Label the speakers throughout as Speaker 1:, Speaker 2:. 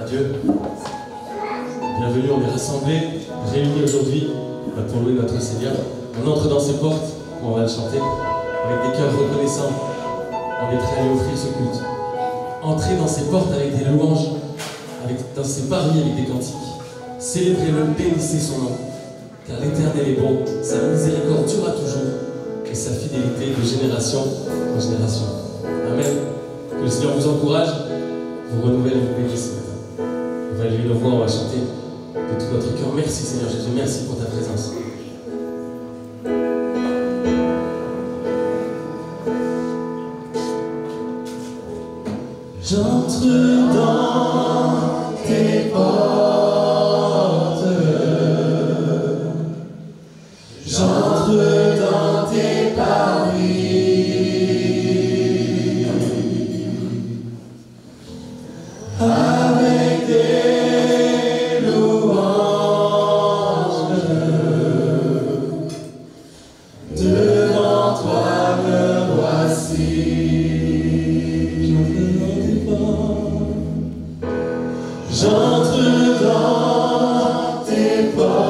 Speaker 1: Dieu. Bienvenue, on est rassemblés, réunis aujourd'hui pour louer notre Seigneur. On entre dans ses portes, on va le chanter, avec des cœurs reconnaissants. On est prêts à lui offrir ce culte. Entrez dans ses portes avec des louanges, dans ses parvis avec des cantiques. Célébrez-le, bénissez son nom. Car l'Éternel est bon, sa miséricorde durera toujours, et sa fidélité de génération en génération. Amen. Que le Seigneur vous encourage, vous renouvelle, vous bénisse. On va élever nos voix, on va chanter de tout notre cœur. Merci Seigneur Jésus, merci pour ta présence. J'entre dans tes portes, j'entre dans tes parvis, avec des louanges, devant toi me voici. J'entre dans tes portes,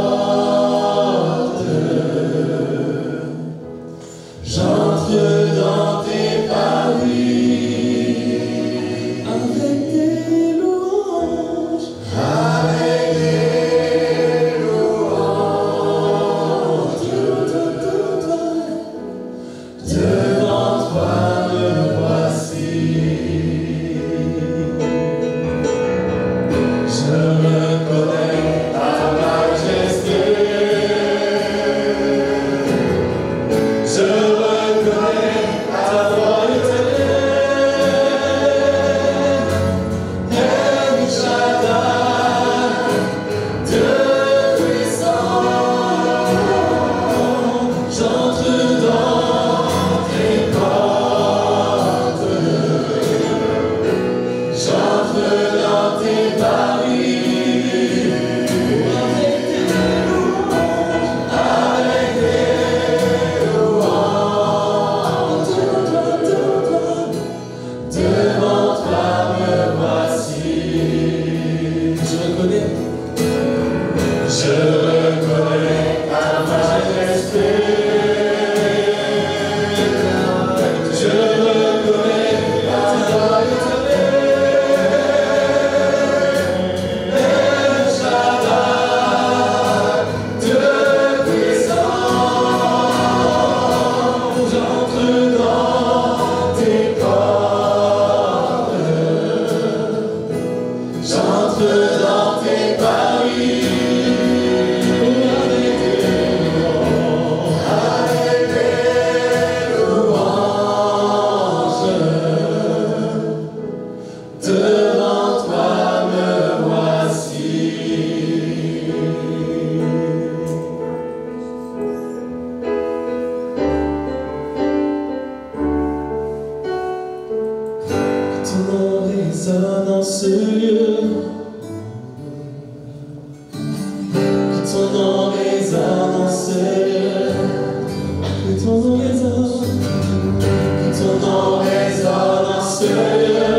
Speaker 1: j'entre dans tes parvis, avec des louanges, devant toi me voici. Je reconnais ta majesté, je reconnais ta royauté, El Shaddai, Dieu puissant. J'entre dans tes portes, j'entre dans tes parvis. Devant toi me voici. Je reconnais ta majesté, je reconnais ta royauté, El Shaddai, Dieu puissant. J'entre dans tes portes, j'entre dans tes parvis, avec des louanges, devant toi me voici. Que ton nom résonne en ce lieu, que ton nom résonne en ce lieu, que ton nom résonne, que ton nom résonne en ce lieu.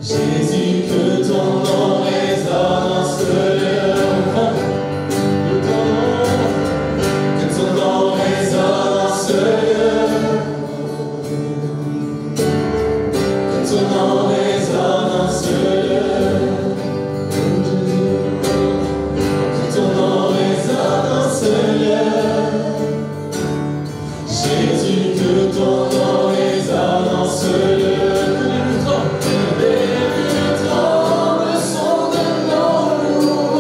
Speaker 1: Jésus, que ton nom résonne en ce lieu. Que ton nom résonne en ce lieu. Que ton nom résonne en ce lieu. Que ton nom résonne en ce lieu. Jésus, que ton nom résonne en ce lieu. Les trembles sont de nos louanges.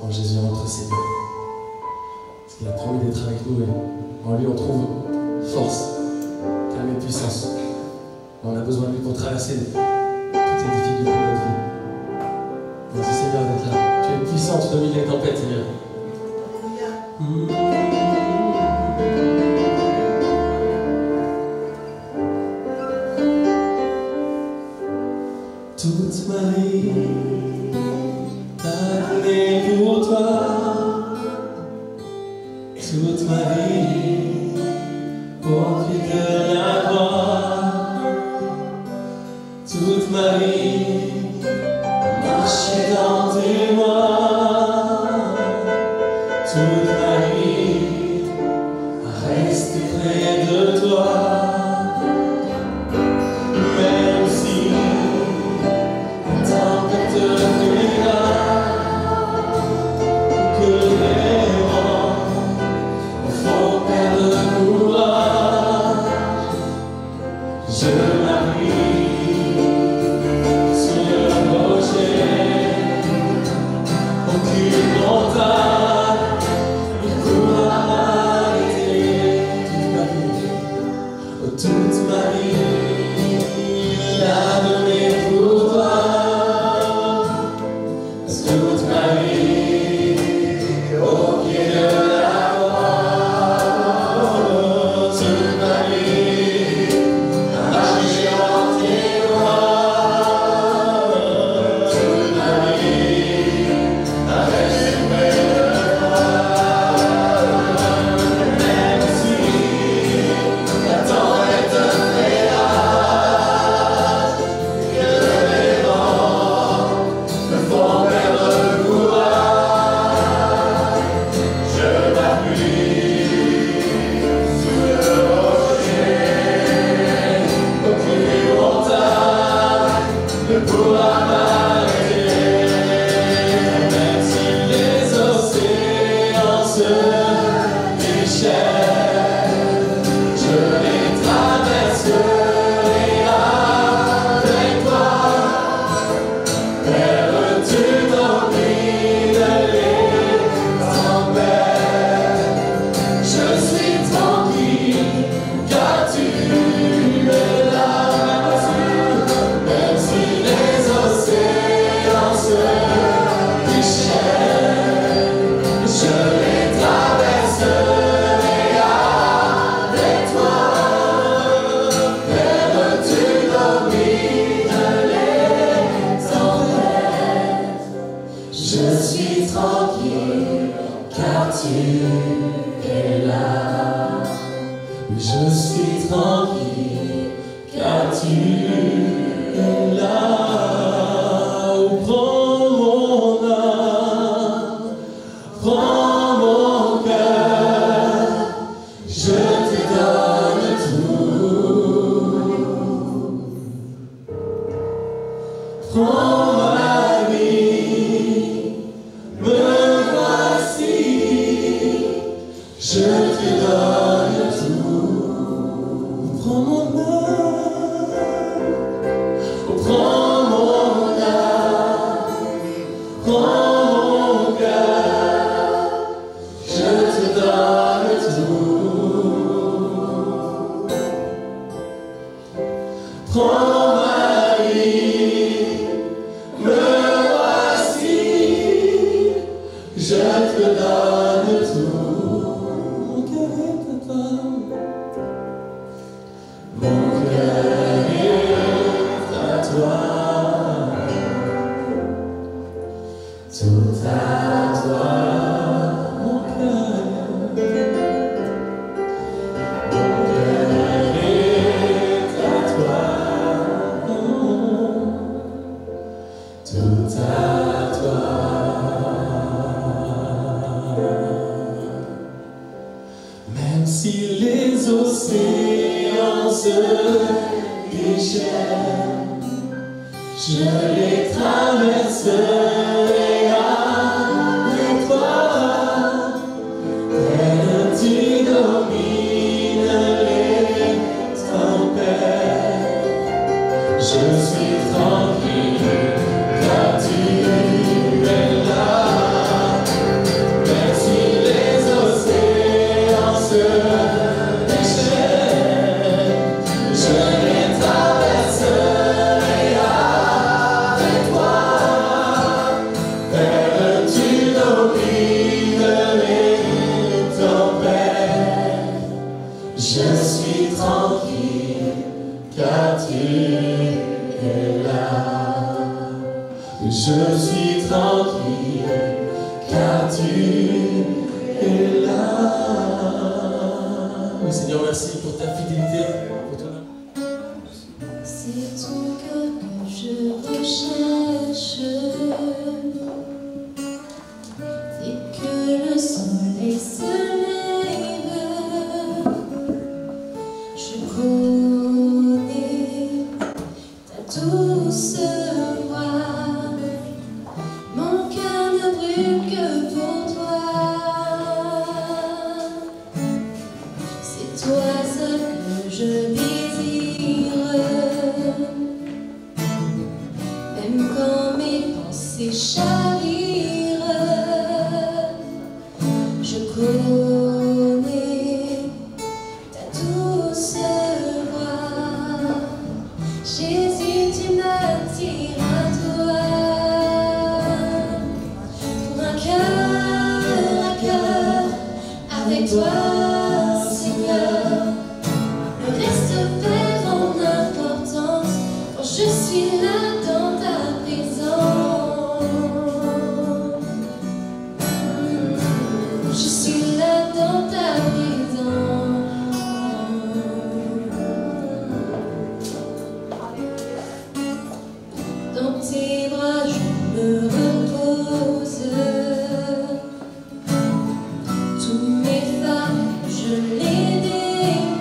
Speaker 1: En Jésus, notre Seigneur. Parce qu'il a promis d'être avec nous et en lui on trouve force, calme et puissance. On a besoin de lui pour traverser toutes les difficultés de notre vie. Merci Seigneur d'être là. Tu es puissant, tu domines les tempêtes, Seigneur. Toute ma vie t'as donné pour toi. Toute ma vie au pied de la croix. Toute ma vie marcher dans tes voies. Toute ma vie rester près de toi. Même si la tempête viendra, que les vents font perdre le courage, Je te donne tout. Prends mon âme, prends mon âme, prends mon cœur. Je te donne tout. Prends ma vie, me voici. Je te donne tout. Mon cœur est à toi, tout à toi, mon cœur est à toi, tout à toi. Même si les océans se déchaînent, je les traverserai avec toi. Tel tu domines les tempêtes, je suis tranquille car tu es là. Même si les océans se déchaînent, je les traverserai avec toi. Tel tu domines les tempêtes, je suis tranquille car tu es là. Je suis tranquille car tu es là. Oui, Seigneur, merci pour ta fidélité, pour ton amour.
Speaker 2: C'est ton cœur que je recherche. Dès que le soleil se lève, je connais ta douce voix. Mon cœur ne brûle que pour toi. C'est toi seul que je désire. Même quand mes pensées chavirent, je connais ta douce voix. Jésus, tu m'attires à toi. Pour un cœur à cœur avec toi, Seigneur, le reste perd en importance quand je suis là dans ta présence. Je suis là dans ta présence. Dans tes bras je me repose. Tous mes fardeaux je les dépose.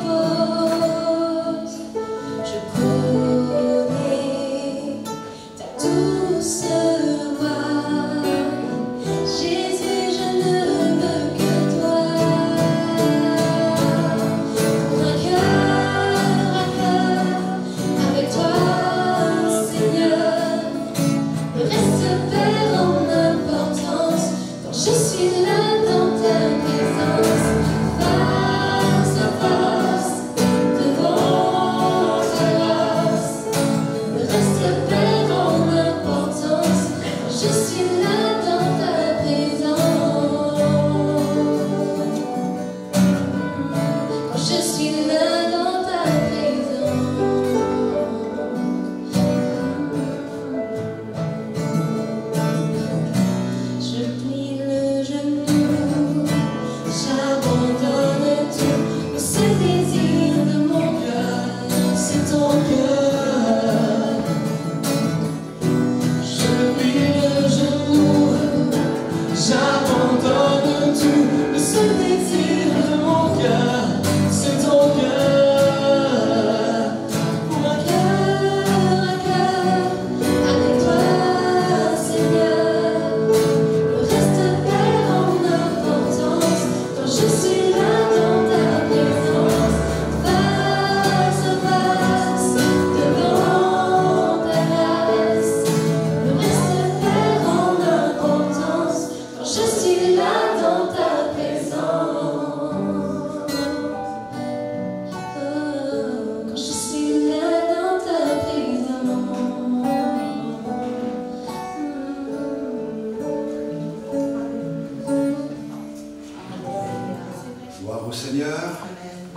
Speaker 3: Gloire au Seigneur.
Speaker 2: Amen.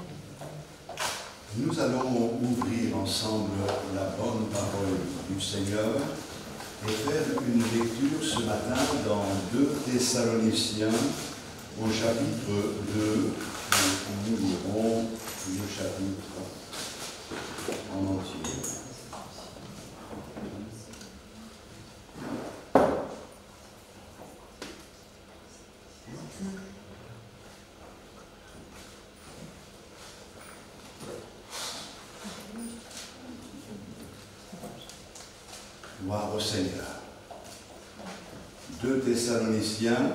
Speaker 3: Nous allons ouvrir ensemble la bonne parole du Seigneur et faire une lecture ce matin dans 2 Thessaloniciens au chapitre 2. Nous lirons le chapitre en entier. Gloire au Seigneur. 2 Thessaloniciens,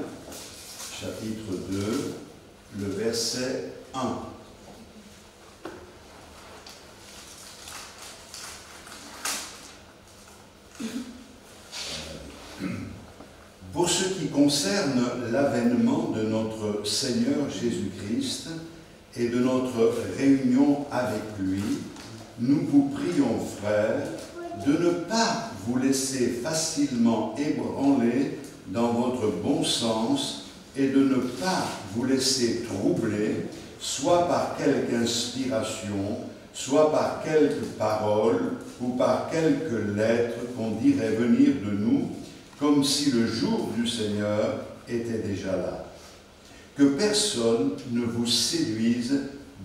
Speaker 3: chapitre 2, le verset 1. Pour ce qui concerne l'avènement de notre Seigneur Jésus-Christ et de notre réunion avec lui, nous vous prions, frères, de ne pas vous laisser facilement ébranler dans votre bon sens et de ne pas vous laisser troubler, soit par quelque inspiration, soit par quelques paroles ou par quelques lettres qu'on dirait venir de nous, comme si le jour du Seigneur était déjà là. Que personne ne vous séduise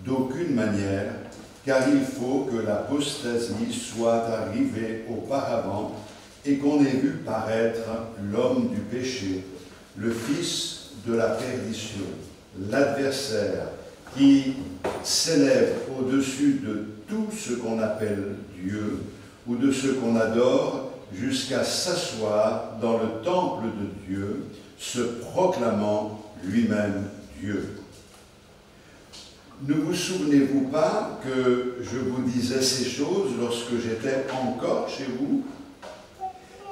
Speaker 3: d'aucune manière, car il faut que l'apostasie soit arrivée auparavant et qu'on ait vu paraître l'homme du péché, le fils de la perdition, l'adversaire qui s'élève au-dessus de tout ce qu'on appelle Dieu ou de ce qu'on adore jusqu'à s'asseoir dans le temple de Dieu, se proclamant lui-même Dieu. Ne vous souvenez-vous pas que je vous disais ces choses lorsque j'étais encore chez vous?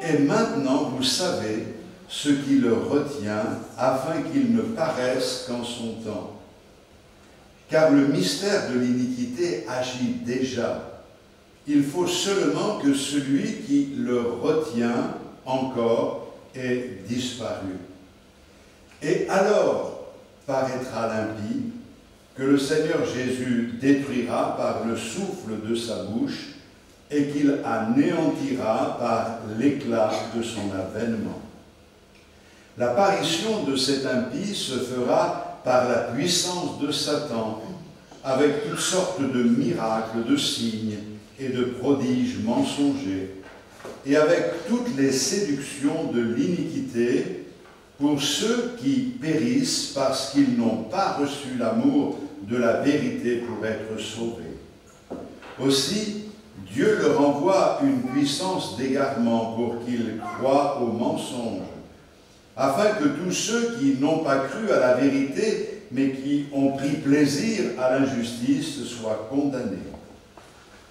Speaker 3: Et maintenant vous savez ce qui le retient afin qu'il ne paraisse qu'en son temps. Car le mystère de l'iniquité agit déjà. Il faut seulement que celui qui le retient encore ait disparu. Et alors paraîtra l'impie, que le Seigneur Jésus détruira par le souffle de sa bouche et qu'il anéantira par l'éclat de son avènement. L'apparition de cet impie se fera par la puissance de Satan, avec toutes sortes de miracles, de signes et de prodiges mensongers, et avec toutes les séductions de l'iniquité, pour ceux qui périssent parce qu'ils n'ont pas reçu l'amour de la vérité pour être sauvés. Aussi, Dieu leur envoie une puissance d'égarement pour qu'ils croient au mensonge, afin que tous ceux qui n'ont pas cru à la vérité, mais qui ont pris plaisir à l'injustice, soient condamnés.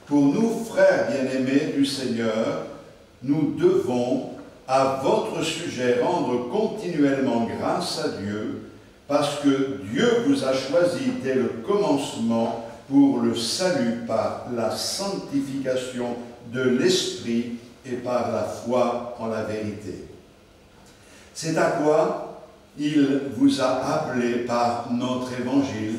Speaker 3: Pour nous, frères bien-aimés du Seigneur, nous devons à votre sujet rendre continuellement grâce à Dieu, parce que Dieu vous a choisi dès le commencement pour le salut par la sanctification de l'Esprit et par la foi en la vérité. C'est à quoi il vous a appelé par notre évangile,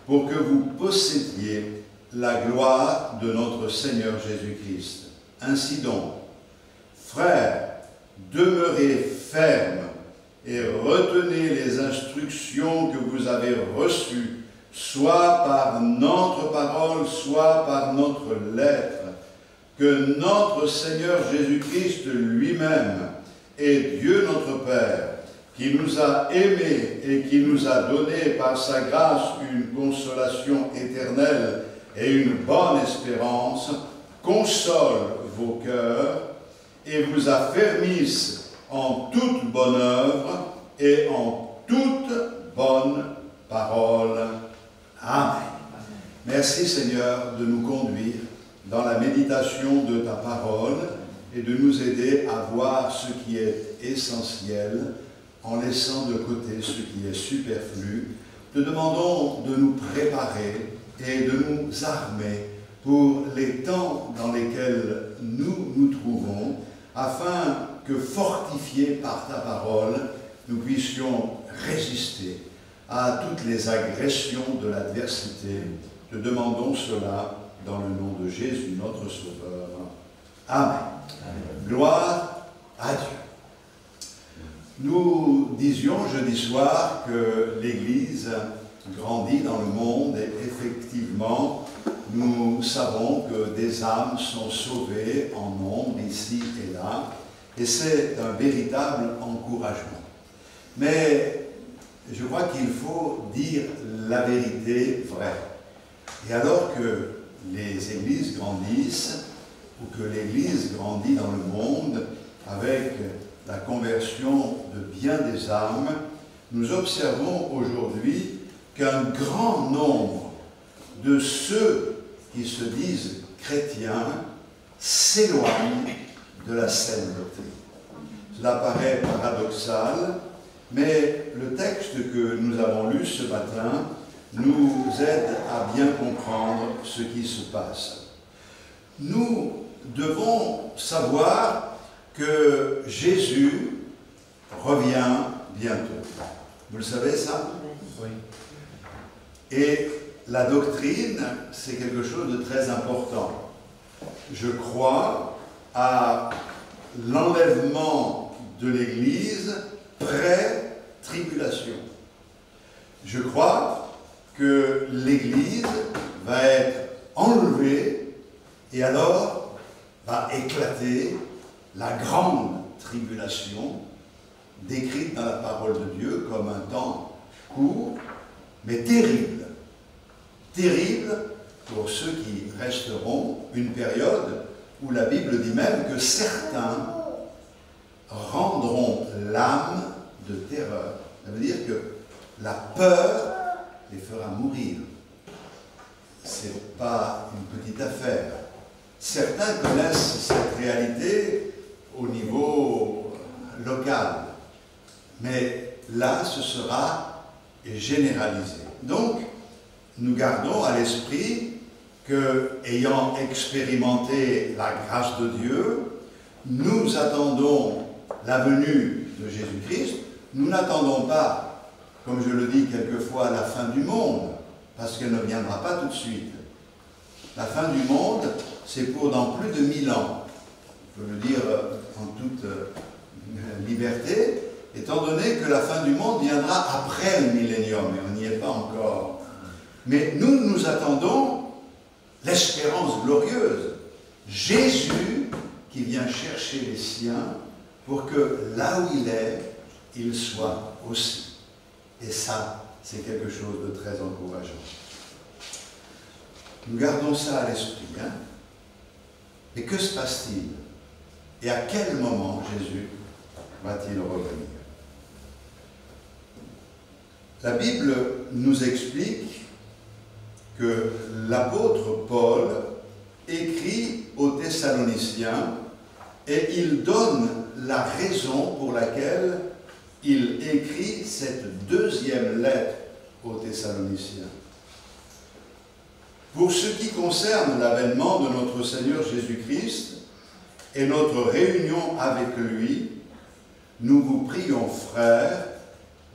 Speaker 3: pour que vous possédiez la gloire de notre Seigneur Jésus-Christ. Ainsi donc, frères, demeurez fermes et retenez les instructions que vous avez reçues, soit par notre parole, soit par notre lettre, que notre Seigneur Jésus-Christ lui-même et Dieu notre Père, qui nous a aimés et qui nous a donné par sa grâce une consolation éternelle et une bonne espérance, console vos cœurs et vous affermisse en toute bonne œuvre et en toute bonne parole. Amen. Merci Seigneur de nous conduire dans la méditation de ta parole et de nous aider à voir ce qui est essentiel en laissant de côté ce qui est superflu. Te demandons de nous préparer et de nous armer pour les temps dans lesquels nous nous trouvons, afin que, fortifiés par ta parole, nous puissions résister à toutes les agressions de l'adversité. Te demandons cela dans le nom de Jésus, notre Sauveur. Amen. Gloire à Dieu. Nous disions jeudi soir que l'Église grandit dans le monde et effectivement, nous savons que des âmes sont sauvées en nombre ici et là, et c'est un véritable encouragement. Mais je crois qu'il faut dire la vérité vraie. Et alors que les églises grandissent, ou que l'Église grandit dans le monde avec la conversion de bien des âmes, nous observons aujourd'hui qu'un grand nombre de ceux qui se disent chrétiens s'éloignent de la saine doctrine. Cela paraît paradoxal, mais le texte que nous avons lu ce matin nous aide à bien comprendre ce qui se passe. Nous devons savoir que Jésus revient bientôt. Vous le savez ça?
Speaker 1: Oui.
Speaker 3: Et la doctrine, c'est quelque chose de très important. Je crois à l'enlèvement de l'Église pré-tribulation. Je crois que l'Église va être enlevée et alors va éclater la grande tribulation décrite dans la parole de Dieu comme un temps court, mais terrible. Terrible pour ceux qui resteront, une période où la Bible dit même que certains rendront l'âme de terreur. Ça veut dire que la peur les fera mourir. Ce n'est pas une petite affaire. Certains connaissent cette réalité au niveau local, mais là, ce sera généralisé. Donc, nous gardons à l'esprit que, ayant expérimenté la grâce de Dieu, nous attendons la venue de Jésus-Christ. Nous n'attendons pas, comme je le dis quelquefois, la fin du monde, parce qu'elle ne viendra pas tout de suite. La fin du monde, c'est pour dans plus de 1000 ans. Je peux le dire en toute liberté, étant donné que la fin du monde viendra après le millénium, et on n'y est pas encore. Mais nous attendons l'espérance glorieuse. Jésus qui vient chercher les siens pour que là où il est, il soit aussi. Et ça, c'est quelque chose de très encourageant. Nous gardons ça à l'esprit. Hein? Et que se passe-t-il? Et à quel moment Jésus va-t-il revenir? La Bible nous explique que l'apôtre Paul écrit aux Thessaloniciens et il donne la raison pour laquelle il écrit cette deuxième lettre aux Thessaloniciens. Pour ce qui concerne l'avènement de notre Seigneur Jésus-Christ et notre réunion avec lui, nous vous prions, frères,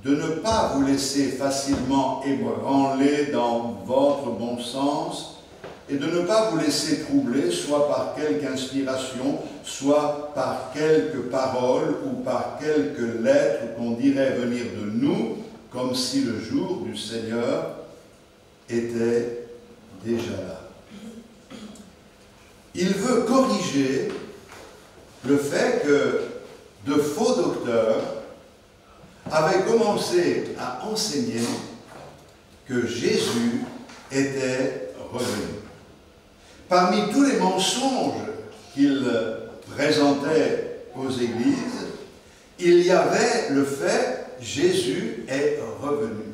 Speaker 3: de ne pas vous laisser facilement ébranler dans votre bon sens et de ne pas vous laisser troubler soit par quelque inspiration, soit par quelques paroles ou par quelques lettres qu'on dirait venir de nous, comme si le jour du Seigneur était déjà là. Il veut corriger le fait que de faux docteurs avaient commencé à enseigner que Jésus était revenu. Parmi tous les mensonges qu'il présentait aux églises, il y avait le fait que Jésus est revenu.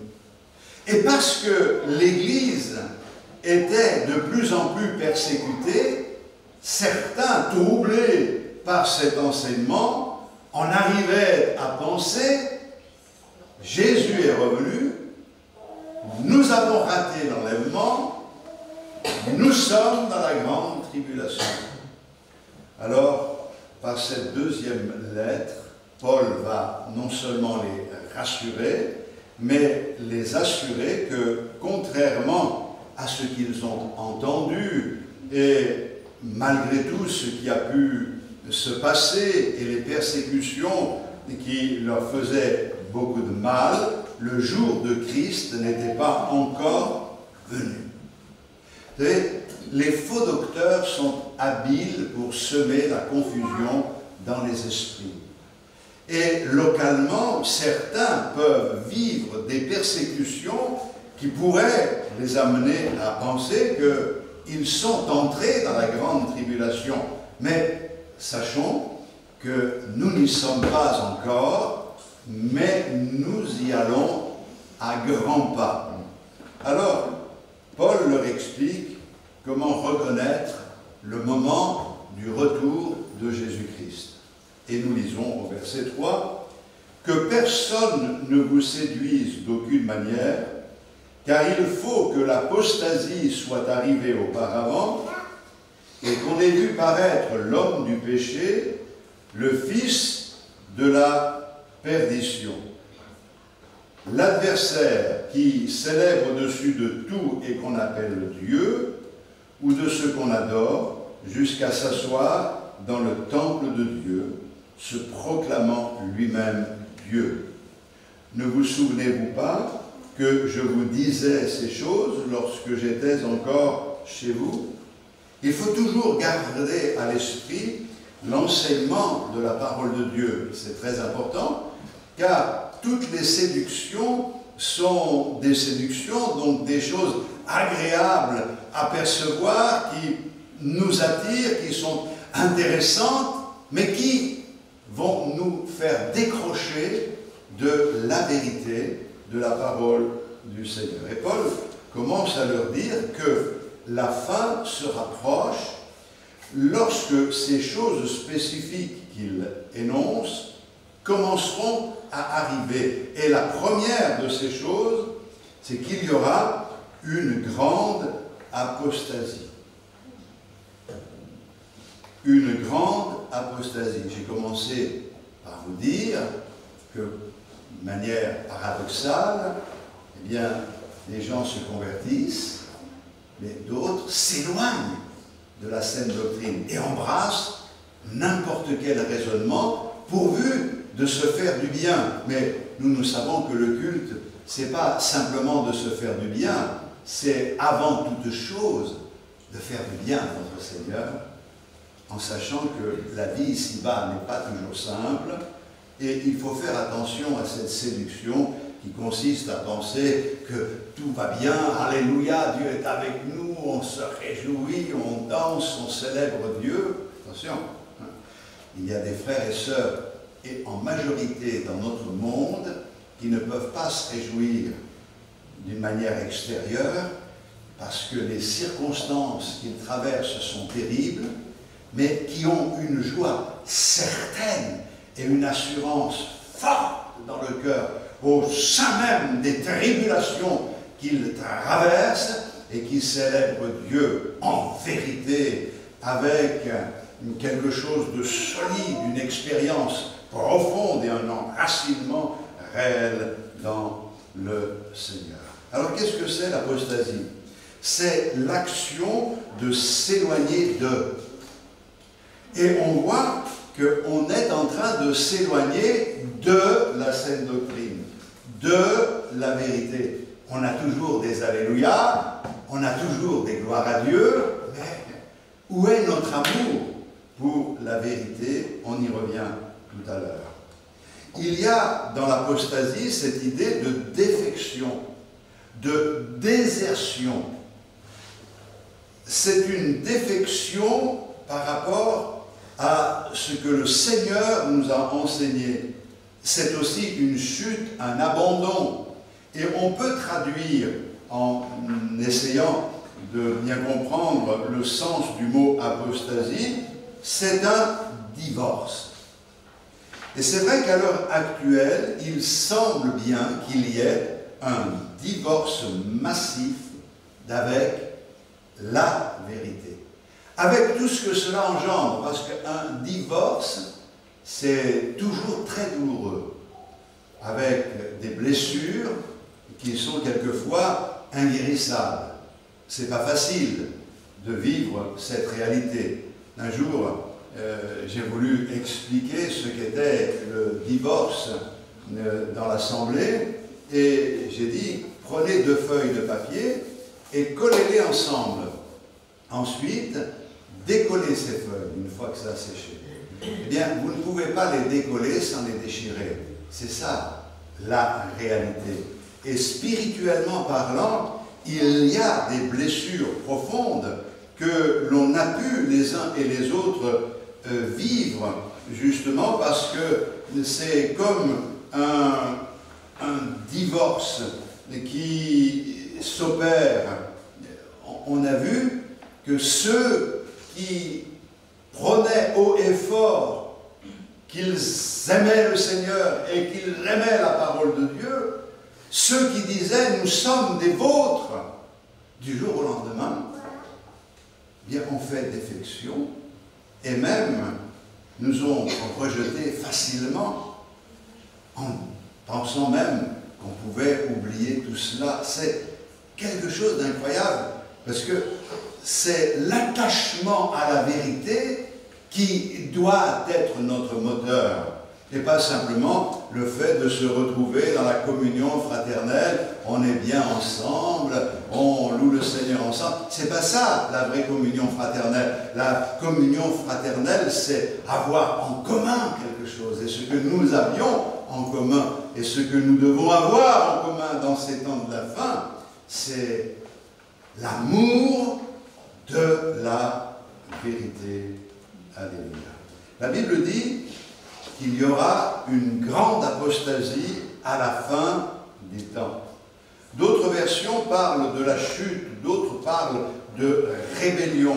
Speaker 3: Et parce que l'Église était de plus en plus persécutée, certains, troublés par cet enseignement, en arrivaient à penser « Jésus est revenu, nous avons raté l'enlèvement, nous sommes dans la grande tribulation. » Alors, par cette deuxième lettre, Paul va non seulement les rassurer, mais les assurer que, contrairement à ce qu'ils ont entendu, et malgré tout ce qui a pu se passer et les persécutions qui leur faisaient beaucoup de mal, le jour de Christ n'était pas encore venu. Vous savez, les faux docteurs sont habiles pour semer la confusion dans les esprits. Et localement, certains peuvent vivre des persécutions qui pourraient les amener à penser qu'ils sont entrés dans la grande tribulation. Mais sachons que nous n'y sommes pas encore, mais nous y allons à grands pas. Alors, Paul leur explique comment reconnaître le moment du retour de Jésus-Christ. Et nous lisons au verset 3, « Que personne ne vous séduise d'aucune manière, car il faut que l'apostasie soit arrivée auparavant, et qu'on ait vu paraître l'homme du péché, le fils de la perdition. L'adversaire qui s'élève au-dessus de tout et qu'on appelle Dieu, ou de ce qu'on adore, jusqu'à s'asseoir dans le temple de Dieu, se proclamant lui-même Dieu. Ne vous souvenez-vous pas que je vous disais ces choses lorsque j'étais encore chez vous? Il faut toujours garder à l'esprit l'enseignement de la parole de Dieu. C'est très important, car toutes les séductions sont des séductions, donc des choses agréables à percevoir, qui nous attirent, qui sont intéressantes, mais qui vont nous faire décrocher de la vérité de la parole du Seigneur. Et Paul commence à leur dire que la fin se rapproche lorsque ces choses spécifiques qu'il énonce commenceront à arriver. Et la première de ces choses, c'est qu'il y aura une grande apostasie. Une grande apostasie. J'ai commencé par vous dire que, de manière paradoxale, eh bien, les gens se convertissent, mais d'autres s'éloignent de la saine doctrine et embrassent n'importe quel raisonnement pourvu de se faire du bien. Mais nous savons que le culte, ce n'est pas simplement de se faire du bien, c'est avant toute chose de faire du bien à notre Seigneur, en sachant que la vie ici-bas n'est pas toujours simple, et il faut faire attention à cette séduction qui consiste à penser que tout va bien, alléluia, Dieu est avec nous, on se réjouit, on danse, on célèbre Dieu. Attention, hein. Il y a des frères et sœurs, et en majorité dans notre monde, qui ne peuvent pas se réjouir d'une manière extérieure, parce que les circonstances qu'ils traversent sont terribles, mais qui ont une joie certaine et une assurance forte dans le cœur, au sein même des tribulations qu'ils traversent, et qui célèbrent Dieu en vérité, avec quelque chose de solide, une expérience profonde et un enracinement réel dans le Seigneur. Alors qu'est-ce que c'est l'apostasie? C'est l'action de s'éloigner d'eux. Et on voit qu'on est en train de s'éloigner de la saine doctrine, de la vérité. On a toujours des alléluia, on a toujours des gloires à Dieu, mais où est notre amour pour la vérité? On y revient tout à l'heure. Il y a dans l'apostasie cette idée de défection, de désertion. C'est une défection par rapport à ce que le Seigneur nous a enseigné. C'est aussi une chute, un abandon. Et on peut traduire, en essayant de bien comprendre le sens du mot apostasie, c'est un divorce. Et c'est vrai qu'à l'heure actuelle, il semble bien qu'il y ait un divorce massif d'avec la vérité. Avec tout ce que cela engendre, parce qu'un divorce, c'est toujours très douloureux. avec des blessures qui sont quelquefois inguérissables. C'est pas facile de vivre cette réalité. Un jour, j'ai voulu expliquer ce qu'était le divorce dans l'Assemblée, et j'ai dit, prenez 2 feuilles de papier et collez-les ensemble. Ensuite, décollez ces feuilles une fois que ça a séché. Eh bien, vous ne pouvez pas les décoller sans les déchirer. C'est ça, la réalité. Et spirituellement parlant, il y a des blessures profondes que l'on a pu les uns et les autres vivre, justement parce que c'est comme un divorce qui s'opère. On a vu que ceux qui prenaient haut et fort qu'ils aimaient le Seigneur et qu'ils aimaient la parole de Dieu, ceux qui disaient « nous sommes des vôtres », du jour au lendemain, bien ont fait défection et même nous ont rejetés facilement en pensant même qu'on pouvait oublier tout cela. C'est quelque chose d'incroyable parce que c'est l'attachement à la vérité qui doit être notre moteur et pas simplement le fait de se retrouver dans la communion fraternelle, on est bien ensemble, on loue le Seigneur ensemble. C'est pas ça la vraie communion fraternelle. La communion fraternelle, c'est avoir en commun quelque chose. Et ce que nous avions en commun et ce que nous devons avoir en commun dans ces temps de la fin, c'est l'amour de la vérité. Alléluia. La Bible dit qu'il y aura une grande apostasie à la fin des temps. D'autres versions parlent de la chute, d'autres parlent de rébellion.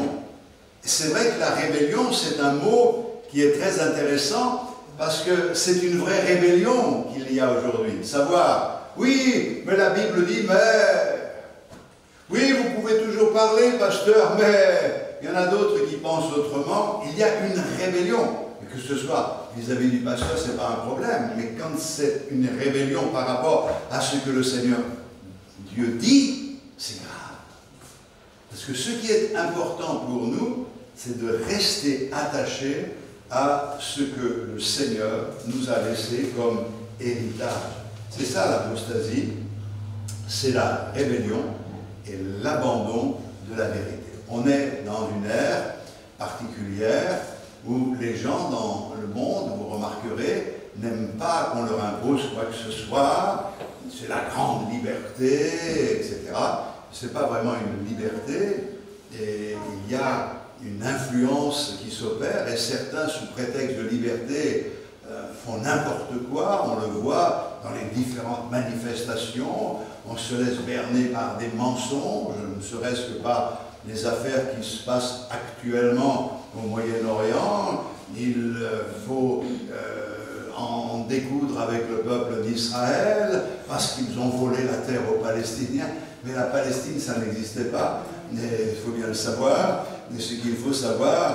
Speaker 3: C'est vrai que la rébellion, c'est un mot qui est très intéressant parce que c'est une vraie rébellion qu'il y a aujourd'hui. Savoir, oui, mais la Bible dit, mais... Oui, vous pouvez toujours parler, pasteur, mais il y en a d'autres qui pensent autrement. Il y a une rébellion. Et que ce soit vis-à-vis du pasteur, ce n'est pas un problème. Mais quand c'est une rébellion par rapport à ce que le Seigneur Dieu dit, c'est grave. Parce que ce qui est important pour nous, c'est de rester attachés à ce que le Seigneur nous a laissé comme héritage. C'est ça l'apostasie, c'est la rébellion et l'abandon de la vérité. On est dans une ère particulière où les gens dans le monde, vous remarquerez, n'aiment pas qu'on leur impose quoi que ce soit, c'est la grande liberté, etc. Ce n'est pas vraiment une liberté, et il y a une influence qui s'opère, et certains, sous prétexte de liberté, font n'importe quoi, on le voit dans les différentes manifestations, on se laisse berner par des mensonges, ne serait-ce que par les affaires qui se passent actuellement au Moyen-Orient. Il faut en découdre avec le peuple d'Israël parce qu'ils ont volé la terre aux Palestiniens. Mais la Palestine, ça n'existait pas, il faut bien le savoir. Et ce qu'il faut savoir,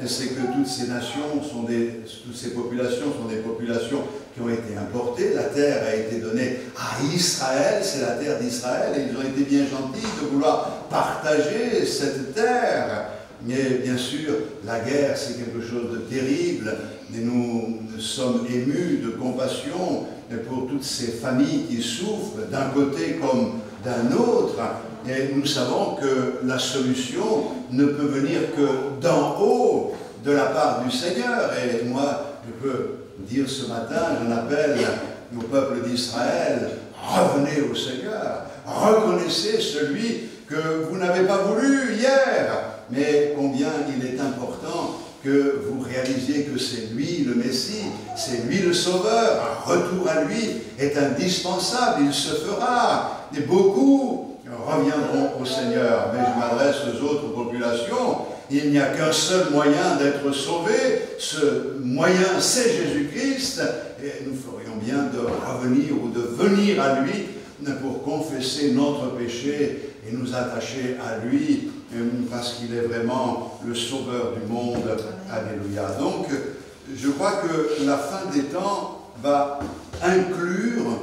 Speaker 3: c'est que toutes ces nations, toutes ces populations sont des populations qui ont été importées. La terre a été donnée à Israël, c'est la terre d'Israël, et ils ont été bien gentils de vouloir partager cette terre. Mais bien sûr, la guerre, c'est quelque chose de terrible, et nous sommes émus de compassion pour toutes ces familles qui souffrent d'un côté comme d'un autre. Et nous savons que la solution ne peut venir que d'en haut, de la part du Seigneur. Et moi, je peux dire ce matin, j'en appelle au peuple d'Israël, revenez au Seigneur, reconnaissez celui que vous n'avez pas voulu hier, mais combien il est important que vous réalisiez que c'est lui le Messie, c'est lui le Sauveur, un retour à lui est indispensable, il se fera, et beaucoup reviendront au Seigneur. Mais je m'adresse aux autres populations, il n'y a qu'un seul moyen d'être sauvé, ce moyen c'est Jésus-Christ, et nous ferions bien de revenir ou de venir à lui pour confesser notre péché et nous attacher à lui, parce qu'il est vraiment le sauveur du monde. Alléluia. Donc, je crois que la fin des temps va inclure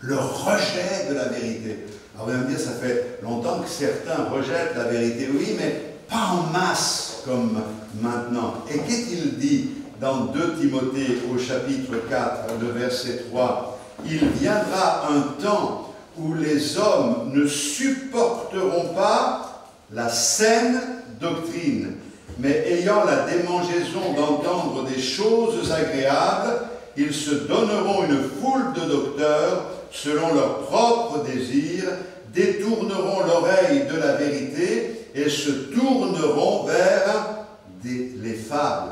Speaker 3: le rejet de la vérité. Alors vous allez me dire, ça fait longtemps que certains rejettent la vérité. Oui, mais pas en masse comme maintenant. Et qu'est-il dit dans 2 Timothée au chapitre 4, le verset 3 ? Il viendra un temps où les hommes ne supporteront pas la saine doctrine, mais ayant la démangeaison d'entendre des choses agréables, ils se donneront une foule de docteurs selon leurs propres désirs, détourneront l'oreille de la vérité et se tourneront vers les fables,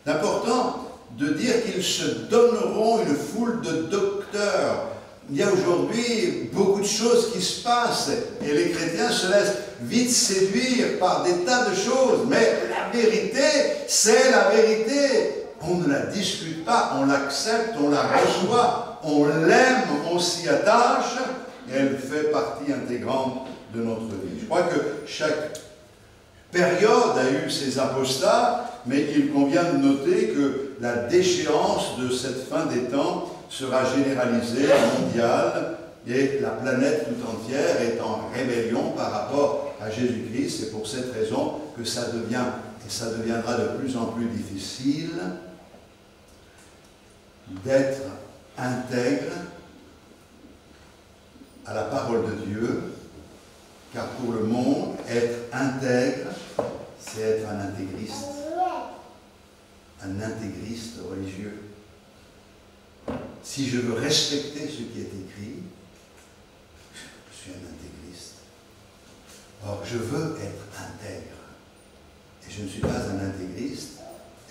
Speaker 3: C'est important de dire qu'ils se donneront une foule de docteurs. Il y a aujourd'hui beaucoup de choses qui se passent et les chrétiens se laissent vite séduire par des tas de choses. Mais la vérité, c'est la vérité. On ne la discute pas, on l'accepte, on la reçoit, on l'aime, on s'y attache et elle fait partie intégrante de notre vie. Je crois que chaque période a eu ses apostats, mais il convient de noter que la déchéance de cette fin des temps sera généralisée, mondiale, et la planète tout entière est en rébellion par rapport à Jésus-Christ. C'est pour cette raison que ça devient, et ça deviendra de plus en plus difficile, d'être intègre à la parole de Dieu, car pour le monde, être intègre, c'est être un intégriste religieux. Si je veux respecter ce qui est écrit, je suis un intégriste. Or, je veux être intègre. Et je ne suis pas un intégriste,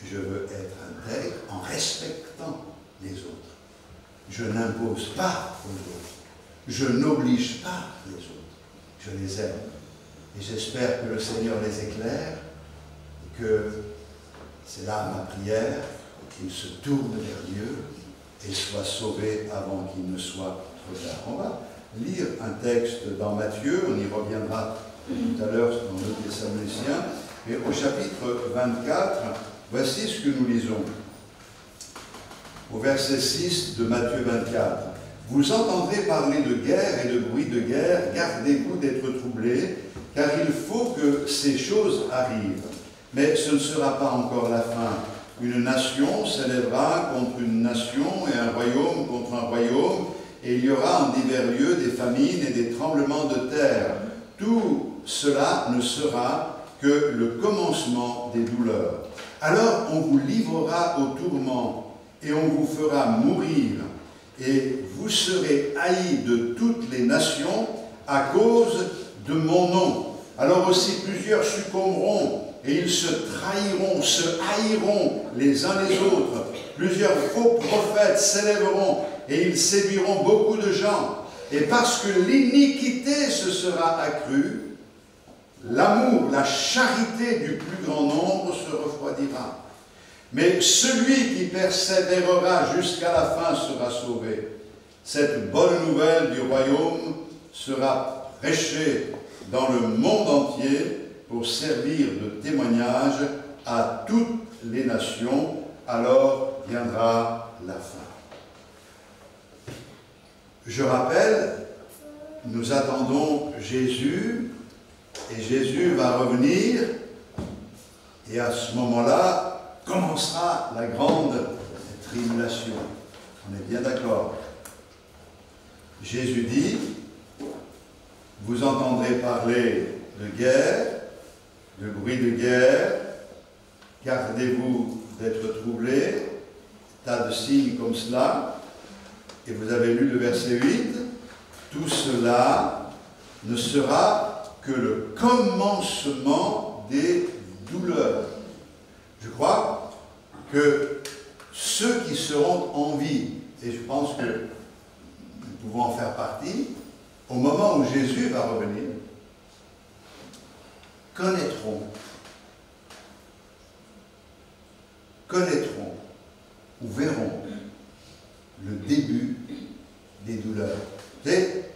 Speaker 3: je veux être intègre en respectant les autres. Je n'impose pas aux autres. Je n'oblige pas les autres. Je les aime. Et j'espère que le Seigneur les éclaire et que c'est là ma prière, qu'ils se tournent vers Dieu et soient sauvés avant qu'il ne soit trop tard. On va lire un texte dans Matthieu, on y reviendra tout à l'heure dans le Thessaloniciens, et au chapitre 24, voici ce que nous lisons. Au verset 6 de Matthieu 24. « Vous entendrez parler de guerre et de bruit de guerre, gardez-vous d'être troublés, car il faut que ces choses arrivent. Mais ce ne sera pas encore la fin. Une nation s'élèvera contre une nation et un royaume contre un royaume, et il y aura en divers lieux des famines et des tremblements de terre. Tout cela ne sera que le commencement des douleurs. Alors on vous livrera au tourment, et on vous fera mourir, et vous serez haïs de toutes les nations à cause de mon nom. Alors aussi plusieurs succomberont, et ils se trahiront, se haïront les uns les autres. Plusieurs faux prophètes s'élèveront, et ils séduiront beaucoup de gens. Et parce que l'iniquité se sera accrue, l'amour, la charité du plus grand nombre se refroidira. Mais celui qui persévérera jusqu'à la fin sera sauvé. Cette bonne nouvelle du royaume sera prêchée dans le monde entier pour servir de témoignage à toutes les nations. Alors viendra la fin. Je rappelle, nous attendons Jésus, et Jésus va revenir, et à ce moment-là, commencera la grande tribulation. On est bien d'accord. Jésus dit, vous entendrez parler de guerre, de bruit de guerre, gardez-vous d'être troublés, tas de signes comme cela. Et vous avez lu le verset 8, tout cela ne sera que le commencement des douleurs. Je crois que ceux qui seront en vie, et je pense que nous pouvons en faire partie, au moment où Jésus va revenir, connaîtront ou verront le début des douleurs.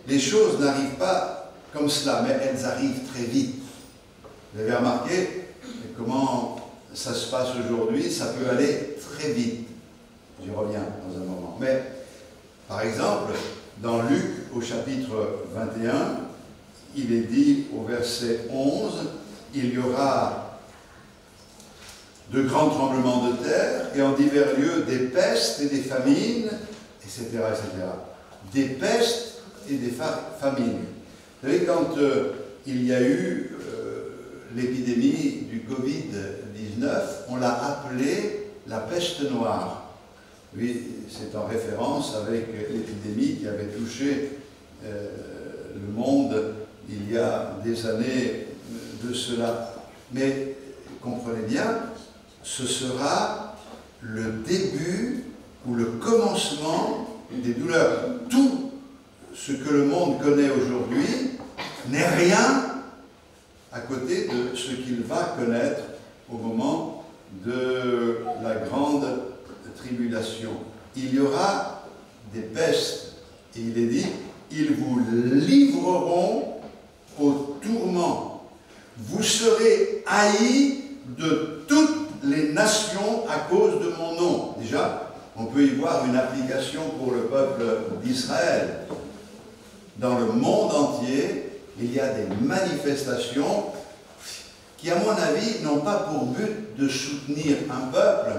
Speaker 3: Les choses n'arrivent pas comme cela, mais elles arrivent très vite. Vous avez remarqué comment ça se passe aujourd'hui, ça peut aller très vite. J'y reviens dans un moment. Mais, par exemple, dans Luc, au chapitre 21, il est dit au verset 11, il y aura de grands tremblements de terre et en divers lieux des pestes et des famines, etc., etc. Des pestes et des famines. Vous savez, quand il y a eu l'épidémie du Covid-19, on l'a appelée la peste noire. Oui, c'est en référence avec l'épidémie qui avait touché le monde il y a des années de cela. Mais comprenez bien, ce sera le début ou le commencement des douleurs. Tout ce que le monde connaît aujourd'hui n'est rien à côté de ce qu'il va connaître au moment de la grande tribulation. Il y aura des pestes, et il est dit, ils vous livreront au tourment. Vous serez haïs de toutes les nations à cause de mon nom. Déjà, on peut y voir une application pour le peuple d'Israël. Dans le monde entier, il y a des manifestations qui, à mon avis, n'ont pas pour but de soutenir un peuple,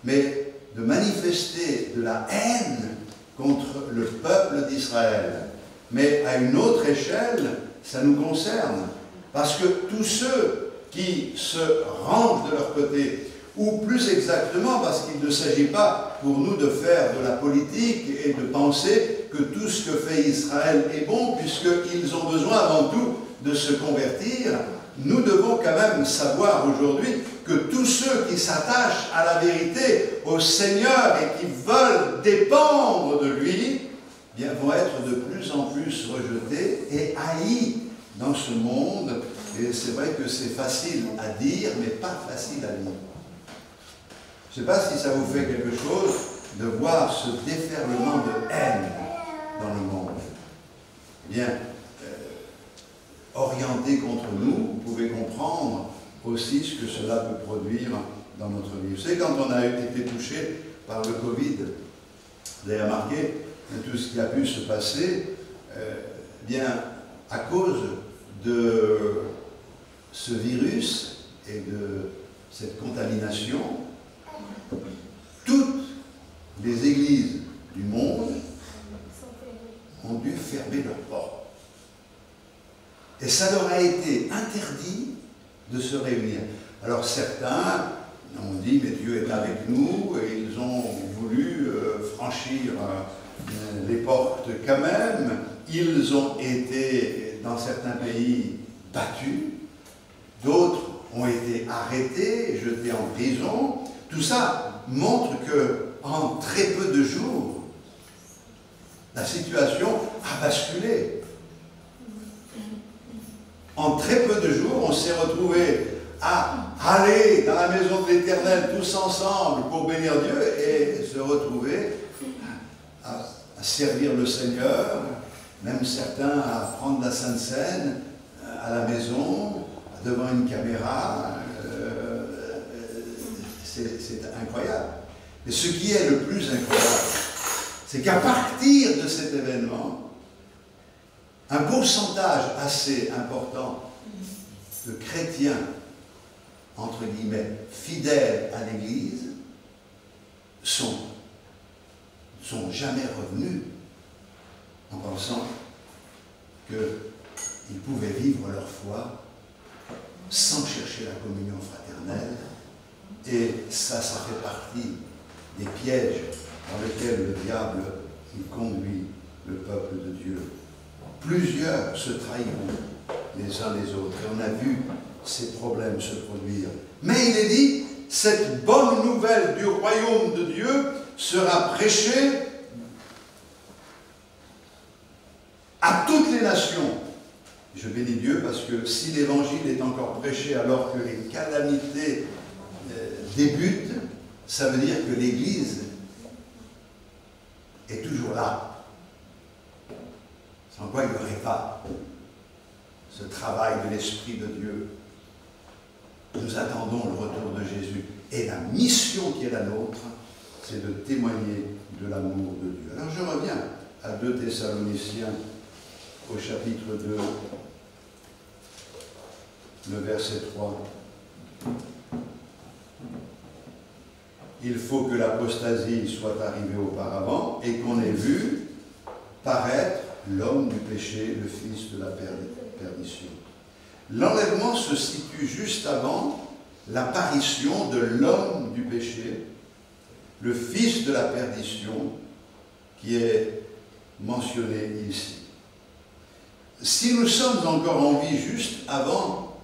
Speaker 3: mais de manifester de la haine contre le peuple d'Israël. Mais à une autre échelle, ça nous concerne. Parce que tous ceux qui se rangent de leur côté, ou plus exactement parce qu'il ne s'agit pas pour nous de faire de la politique et de penser que tout ce que fait Israël est bon, puisqu'ils ont besoin avant tout de se convertir, nous devons quand même savoir aujourd'hui que tous ceux qui s'attachent à la vérité, au Seigneur et qui veulent dépendre de lui, bien, vont être de plus en plus rejetés et haïs dans ce monde. Et c'est vrai que c'est facile à dire, mais pas facile à lire. Je ne sais pas si ça vous fait quelque chose de voir ce déferlement de haine dans le monde. Bien, orienté contre nous, vous pouvez comprendre aussi ce que cela peut produire dans notre vie. Vous savez, quand on a été touché par le Covid, vous avez remarqué tout ce qui a pu se passer, bien, à cause de ce virus et de cette contamination, toutes les églises du monde ont dû fermer leurs portes. Et ça leur a été interdit de se réunir. Alors certains ont dit, mais Dieu est avec nous, et ils ont voulu franchir les portes quand même. Ils ont été, dans certains pays, battus. D'autres ont été arrêtés, jetés en prison. Tout ça montre que en très peu de jours, la situation a basculé. En très peu de jours, on s'est retrouvé à aller dans la maison de l'Éternel tous ensemble pour bénir Dieu et se retrouver à servir le Seigneur, même certains à prendre la Sainte Seine à la maison, devant une caméra. C'est incroyable. Mais ce qui est le plus incroyable, c'est qu'à partir de cet événement, un pourcentage assez important de chrétiens, entre guillemets, fidèles à l'Église, sont jamais revenus en pensant qu'ils pouvaient vivre leur foi sans chercher la communion fraternelle. Et ça fait partie des pièges dans lesquels le diable conduit le peuple de Dieu. Plusieurs se trahiront les uns les autres. Et on a vu ces problèmes se produire. Mais il est dit, cette bonne nouvelle du royaume de Dieu sera prêchée à toutes les nations. Je bénis Dieu parce que si l'évangile est encore prêché alors que les calamités débutent, ça veut dire que l'Église est toujours là. Sans quoi il n'y aurait pas ce travail de l'Esprit de Dieu. nous attendons le retour de Jésus. Et la mission qui est la nôtre, c'est de témoigner de l'amour de Dieu. Alors je reviens à 2 Thessaloniciens, au chapitre 2, le verset 3. Il faut que l'apostasie soit arrivée auparavant et qu'on ait vu paraître l'homme du péché, le fils de la perdition. L'enlèvement se situe juste avant l'apparition de l'homme du péché, le fils de la perdition, qui est mentionné ici. Si nous sommes encore en vie juste avant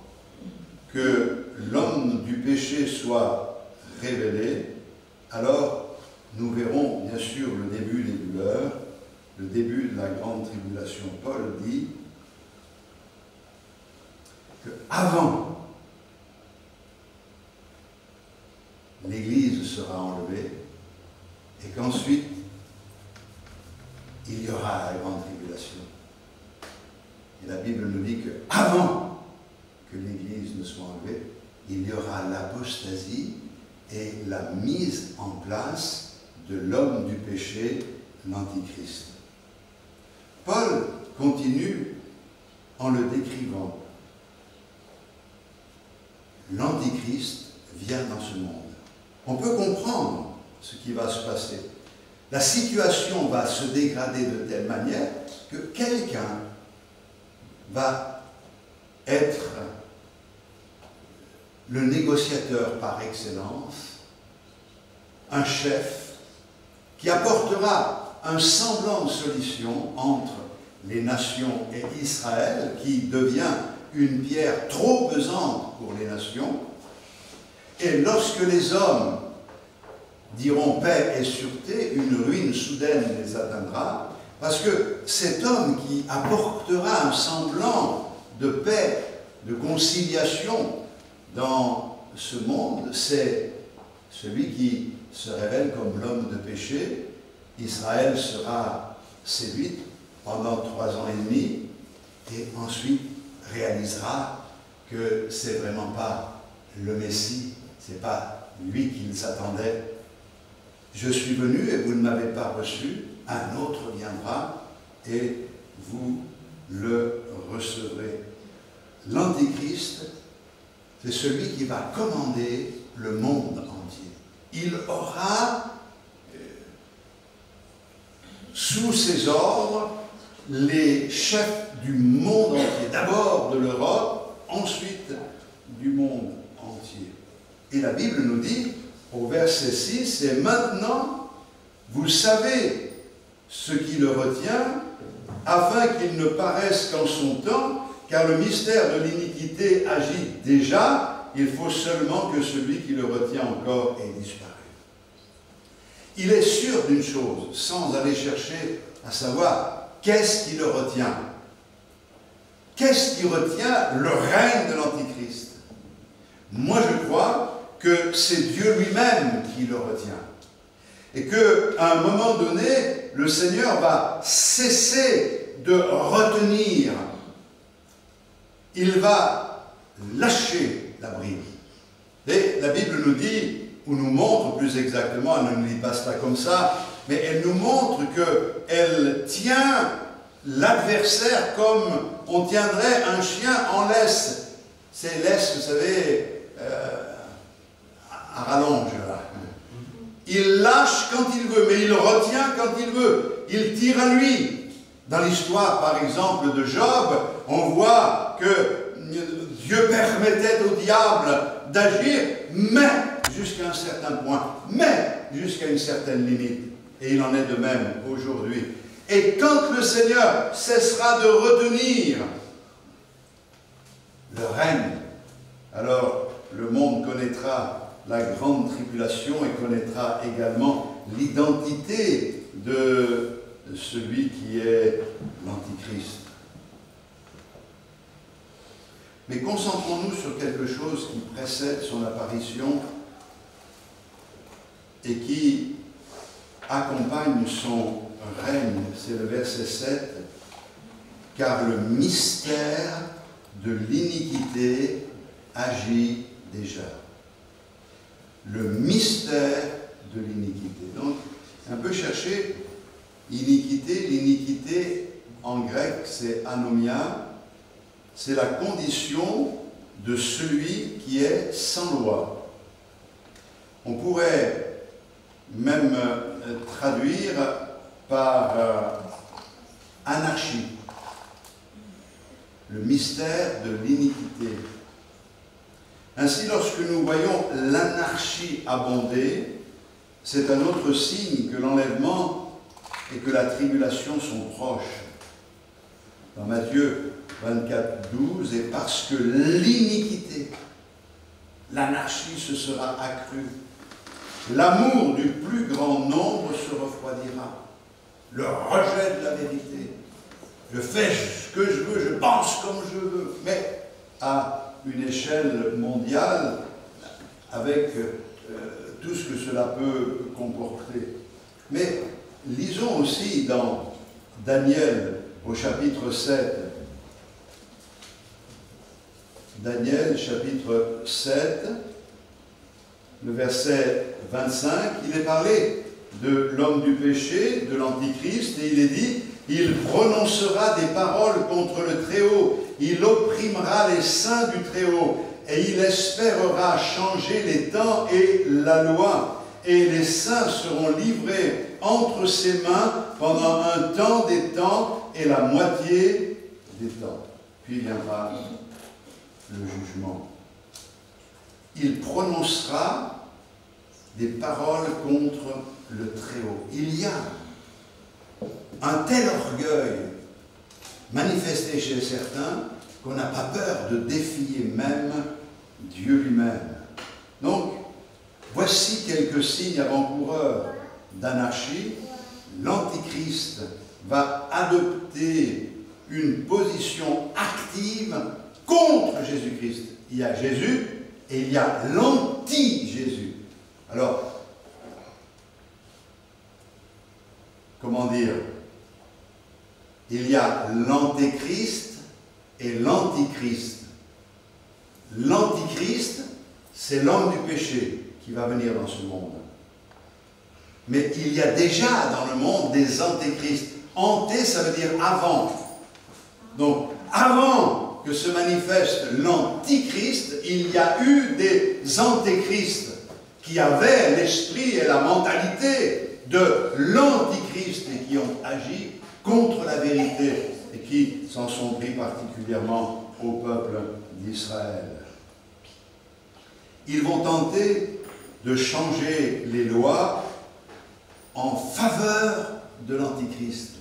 Speaker 3: que l'homme du péché soit révélé, alors nous verrons bien sûr le début des douleurs, le début de la grande tribulation. Paul dit que avant l'Église sera enlevée et qu'ensuite il y aura la grande tribulation. Et la Bible nous dit que avant que l'Église ne soit enlevée, il y aura l'apostasie et la mise en place de l'homme du péché, l'Antichrist. Paul continue en le décrivant. L'Antichrist vient dans ce monde. On peut comprendre ce qui va se passer. La situation va se dégrader de telle manière que quelqu'un va être le négociateur par excellence, un chef qui apportera un semblant de solution entre les nations et Israël, qui devient une pierre trop pesante pour les nations. Et lorsque les hommes diront paix et sûreté, une ruine soudaine les atteindra, parce que cet homme qui apportera un semblant de paix, de conciliation dans ce monde, c'est celui qui se révèle comme l'homme de péché. Israël sera séduite pendant 3 ans et demi et ensuite réalisera que c'est vraiment pas le Messie, c'est pas lui qu'ils attendaient. Je suis venu et vous ne m'avez pas reçu, un autre viendra et vous le recevrez. L'Antichrist, c'est celui qui va commander le monde entier. Il aura sous ses ordres les chefs du monde entier, d'abord de l'Europe, ensuite du monde entier. Et la Bible nous dit, au verset 6, « Et maintenant, vous savez ce qui le retient, afin qu'il ne paraisse qu'en son temps, car le mystère de l'iniquité agit déjà, il faut seulement que celui qui le retient encore ait disparu. » Il est sûr d'une chose, sans aller chercher à savoir qu'est-ce qui le retient. Qu'est-ce qui retient le règne de l'Antichrist? Moi, je crois que c'est Dieu lui-même qui le retient. Et qu'à un moment donné, le Seigneur va cesser de retenir. Il va lâcher la bride. Et la Bible nous dit, ou nous montre plus exactement, elle ne lit pas cela comme ça, mais elle nous montre qu'elle tient l'adversaire comme on tiendrait un chien en laisse. C'est laisse, vous savez, à rallonge. Là. Il lâche quand il veut, mais il retient quand il veut. Il tire à lui. Dans l'histoire, par exemple, de Job, on voit que Dieu permettait au diable d'agir, mais jusqu'à un certain point, mais jusqu'à une certaine limite. Et il en est de même aujourd'hui. Et quand le Seigneur cessera de retenir le règne, alors le monde connaîtra la grande tribulation et connaîtra également l'identité de celui qui est l'Antichrist. Mais concentrons-nous sur quelque chose qui précède son apparition et qui accompagne son règne. C'est le verset 7. Car le mystère de l'iniquité agit déjà. Le mystère de l'iniquité. Donc, un peu chercher iniquité. L'iniquité, en grec, c'est anomia. C'est la condition de celui qui est sans loi. On pourrait même traduire par anarchie. Le mystère de l'iniquité. Ainsi, lorsque nous voyons l'anarchie abonder, c'est un autre signe que l'enlèvement et que la tribulation sont proches. Dans Matthieu 24, 12, et parce que l'iniquité, l'anarchie se sera accrue, l'amour du plus grand nombre se refroidira, le rejet de la vérité. Je fais ce que je veux, je pense comme je veux, mais à une échelle mondiale, avec tout ce que cela peut comporter. Mais lisons aussi dans Daniel, au chapitre 7, Daniel, chapitre 7, le verset 25, il est parlé de l'homme du péché, de l'Antichrist, et il est dit « Il prononcera des paroles contre le Très-Haut, il opprimera les saints du Très-Haut, et il espérera changer les temps et la loi, et les saints seront livrés entre ses mains pendant un temps des temps et la moitié des temps. » Puis viendra le jugement. Il prononcera des paroles contre le Très-Haut. Il y a un tel orgueil manifesté chez certains qu'on n'a pas peur de défier même Dieu lui-même. Donc, voici quelques signes avant-coureurs d'anarchie. L'Antichrist va adopter une position active contre Jésus-Christ. Il y a Jésus et il y a l'anti-Jésus. Alors, comment dire? Il y a l'antéchrist et l'antichrist. L'antichrist, c'est l'homme du péché qui va venir dans ce monde. Mais il y a déjà dans le monde des antéchrists. Anté, ça veut dire avant. Donc, avant que se manifeste l'antichrist, il y a eu des antéchrists qui avaient l'esprit et la mentalité de l'antichrist et qui ont agi contre la vérité et qui s'en sont pris particulièrement au peuple d'Israël. Ils vont tenter de changer les lois en faveur de l'antichrist.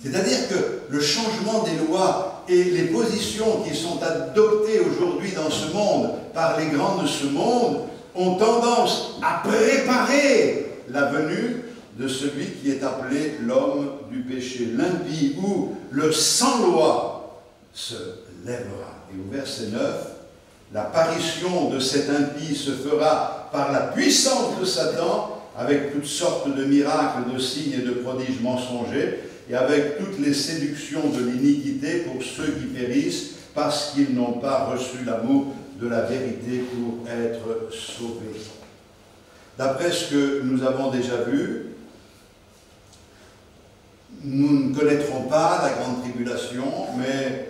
Speaker 3: C'est-à-dire que le changement des lois et les positions qui sont adoptées aujourd'hui dans ce monde par les grands de ce monde ont tendance à préparer la venue de celui qui est appelé l'homme du péché, l'impie, où le sans-loi se lèvera. Et au verset 9, l'apparition de cet impie se fera par la puissance de Satan, avec toutes sortes de miracles, de signes et de prodiges mensongers, et avec toutes les séductions de l'iniquité pour ceux qui périssent, parce qu'ils n'ont pas reçu l'amour de la vérité pour être sauvés. D'après ce que nous avons déjà vu, nous ne connaîtrons pas la grande tribulation, mais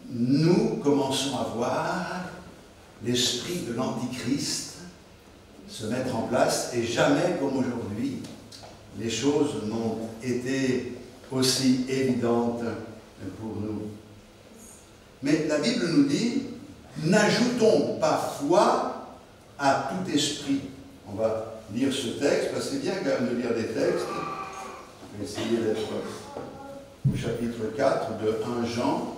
Speaker 3: nous commençons à voir l'esprit de l'Antichrist se mettre en place, et jamais comme aujourd'hui, les choses n'ont été aussi évidentes pour nous. Mais la Bible nous dit, n'ajoutons pas foi à tout esprit. On va lire ce texte, parce que c'est bien quand même de lire des textes. Je vais essayer d'être au chapitre 4 de 1 Jean.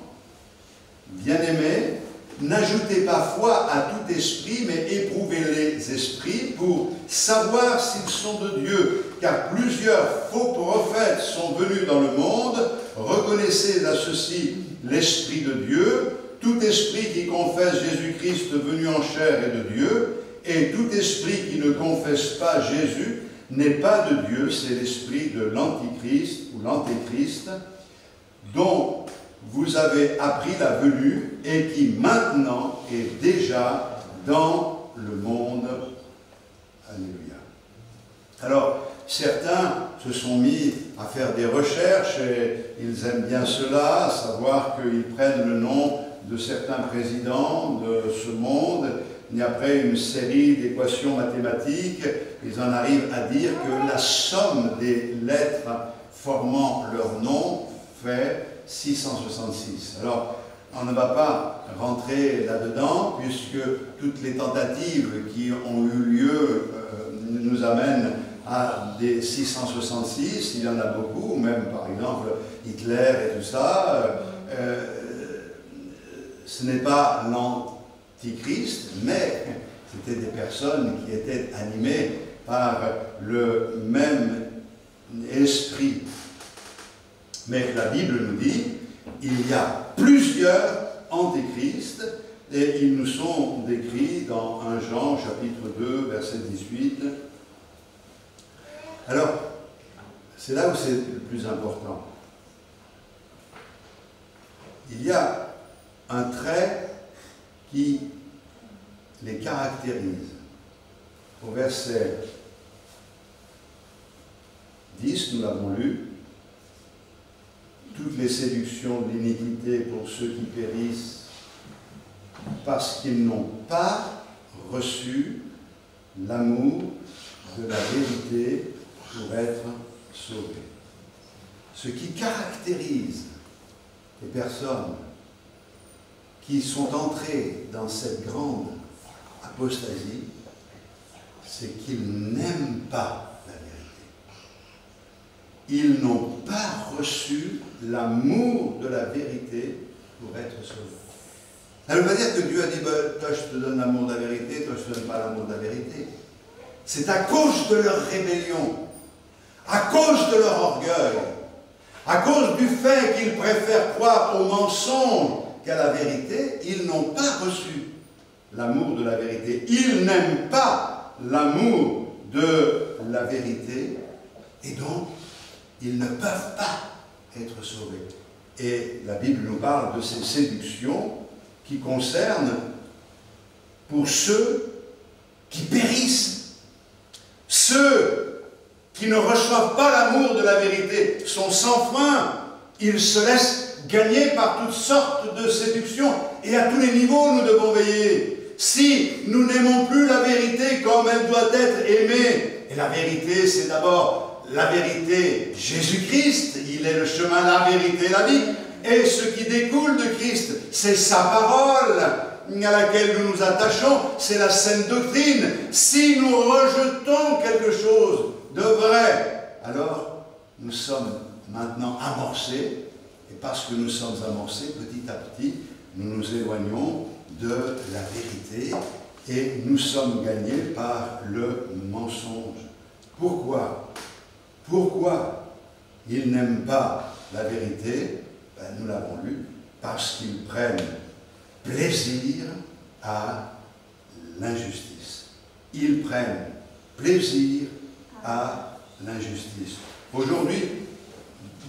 Speaker 3: Bien-aimés, n'ajoutez pas foi à tout esprit, mais éprouvez les esprits pour savoir s'ils sont de Dieu. Car plusieurs faux prophètes sont venus dans le monde. Reconnaissez à ceci l'Esprit de Dieu. Tout esprit qui confesse Jésus-Christ venu en chair est de Dieu. Et tout esprit qui ne confesse pas Jésus n'est pas de Dieu. C'est l'esprit de l'Antichrist ou l'Antéchrist, dont vous avez appris la venue et qui maintenant est déjà dans le monde. Alléluia. Alors, certains se sont mis à faire des recherches et ils aiment bien cela, savoir qu'ils prennent le nom de certains présidents de ce monde et après une série d'équations mathématiques, ils en arrivent à dire que la somme des lettres formant leur nom fait 666. Alors, on ne va pas rentrer là-dedans puisque toutes les tentatives qui ont eu lieu nous amènent à des 666, il y en a beaucoup, même par exemple Hitler et tout ça. Ce n'est pas l'Antichrist, mais c'était des personnes qui étaient animées par le même esprit. Mais la Bible nous dit il y a plusieurs antéchrists et ils nous sont décrits dans 1 Jean chapitre 2 verset 18. Alors, c'est là où c'est le plus important. Il y a un trait qui les caractérise. Au verset 10, nous l'avons lu, toutes les séductions de l'iniquité pour ceux qui périssent parce qu'ils n'ont pas reçu l'amour de la vérité pour être sauvés. Ce qui caractérise les personnes qui sont entrées dans cette grande apostasie, c'est qu'ils n'aiment pas la vérité. Ils n'ont pas reçu l'amour de la vérité pour être sauvés. Ça ne veut pas dire que Dieu a dit, toi je te donne l'amour de la vérité, toi je ne te donne pas l'amour de la vérité. C'est à cause de leur rébellion, à cause de leur orgueil, à cause du fait qu'ils préfèrent croire au mensonge qu'à la vérité, ils n'ont pas reçu l'amour de la vérité. Ils n'aiment pas l'amour de la vérité et donc ils ne peuvent pas être sauvés. Et la Bible nous parle de ces séductions qui concernent pour ceux qui périssent, ceux qui ne reçoivent pas l'amour de la vérité sont sans frein, ils se laissent gagner par toutes sortes de séductions. Et à tous les niveaux, nous devons veiller. Si nous n'aimons plus la vérité comme elle doit être aimée, et la vérité, c'est d'abord la vérité Jésus-Christ, il est le chemin, la vérité, la vie, et ce qui découle de Christ, c'est sa parole à laquelle nous nous attachons, c'est la sainte doctrine. Si nous rejetons quelque chose de vrai, alors nous sommes maintenant amorcés, et parce que nous sommes amorcés, petit à petit, nous nous éloignons de la vérité et nous sommes gagnés par le mensonge. Pourquoi? Pourquoi ils n'aiment pas la vérité? Nous l'avons lu, parce qu'ils prennent plaisir à l'injustice. Ils prennent plaisir à l'injustice. Aujourd'hui,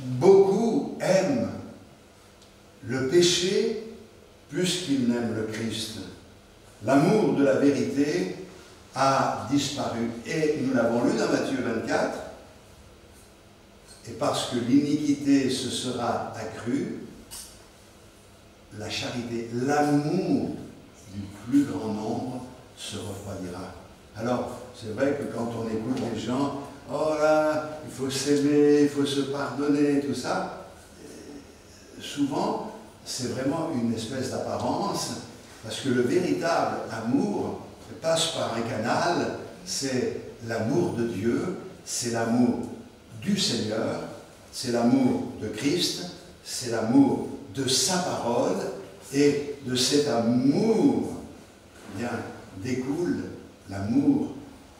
Speaker 3: beaucoup aiment le péché plus qu'ils n'aiment le Christ. L'amour de la vérité a disparu. Et nous l'avons lu dans Matthieu 24. Et parce que l'iniquité se sera accrue, la charité, l'amour du plus grand nombre se refroidira. Alors, c'est vrai que quand on écoute les gens, oh là, il faut s'aimer, il faut se pardonner, tout ça, souvent, c'est vraiment une espèce d'apparence, parce que le véritable amour passe par un canal, c'est l'amour de Dieu, c'est l'amour du Seigneur, c'est l'amour de Christ, c'est l'amour de sa parole, et de cet amour bien, découle l'amour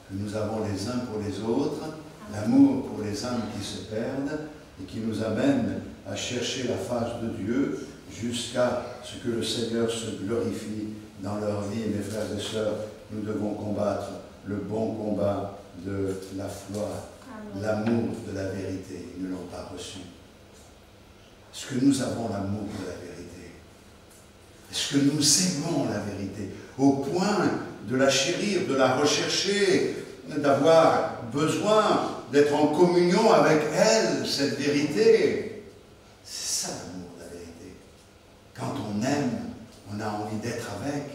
Speaker 3: que nous avons les uns pour les autres, l'amour pour les âmes qui se perdent, et qui nous amène à chercher la face de Dieu jusqu'à ce que le Seigneur se glorifie dans leur vie. Mes frères et sœurs, nous devons combattre le bon combat de la foi, l'amour de la vérité. Ils ne l'ont pas reçu. Est-ce que nous avons l'amour de la vérité? Est-ce que nous aimons la vérité au point de la chérir, de la rechercher, d'avoir besoin d'être en communion avec elle, cette vérité. C'est ça l'amour, la vérité. Quand on aime, on a envie d'être avec,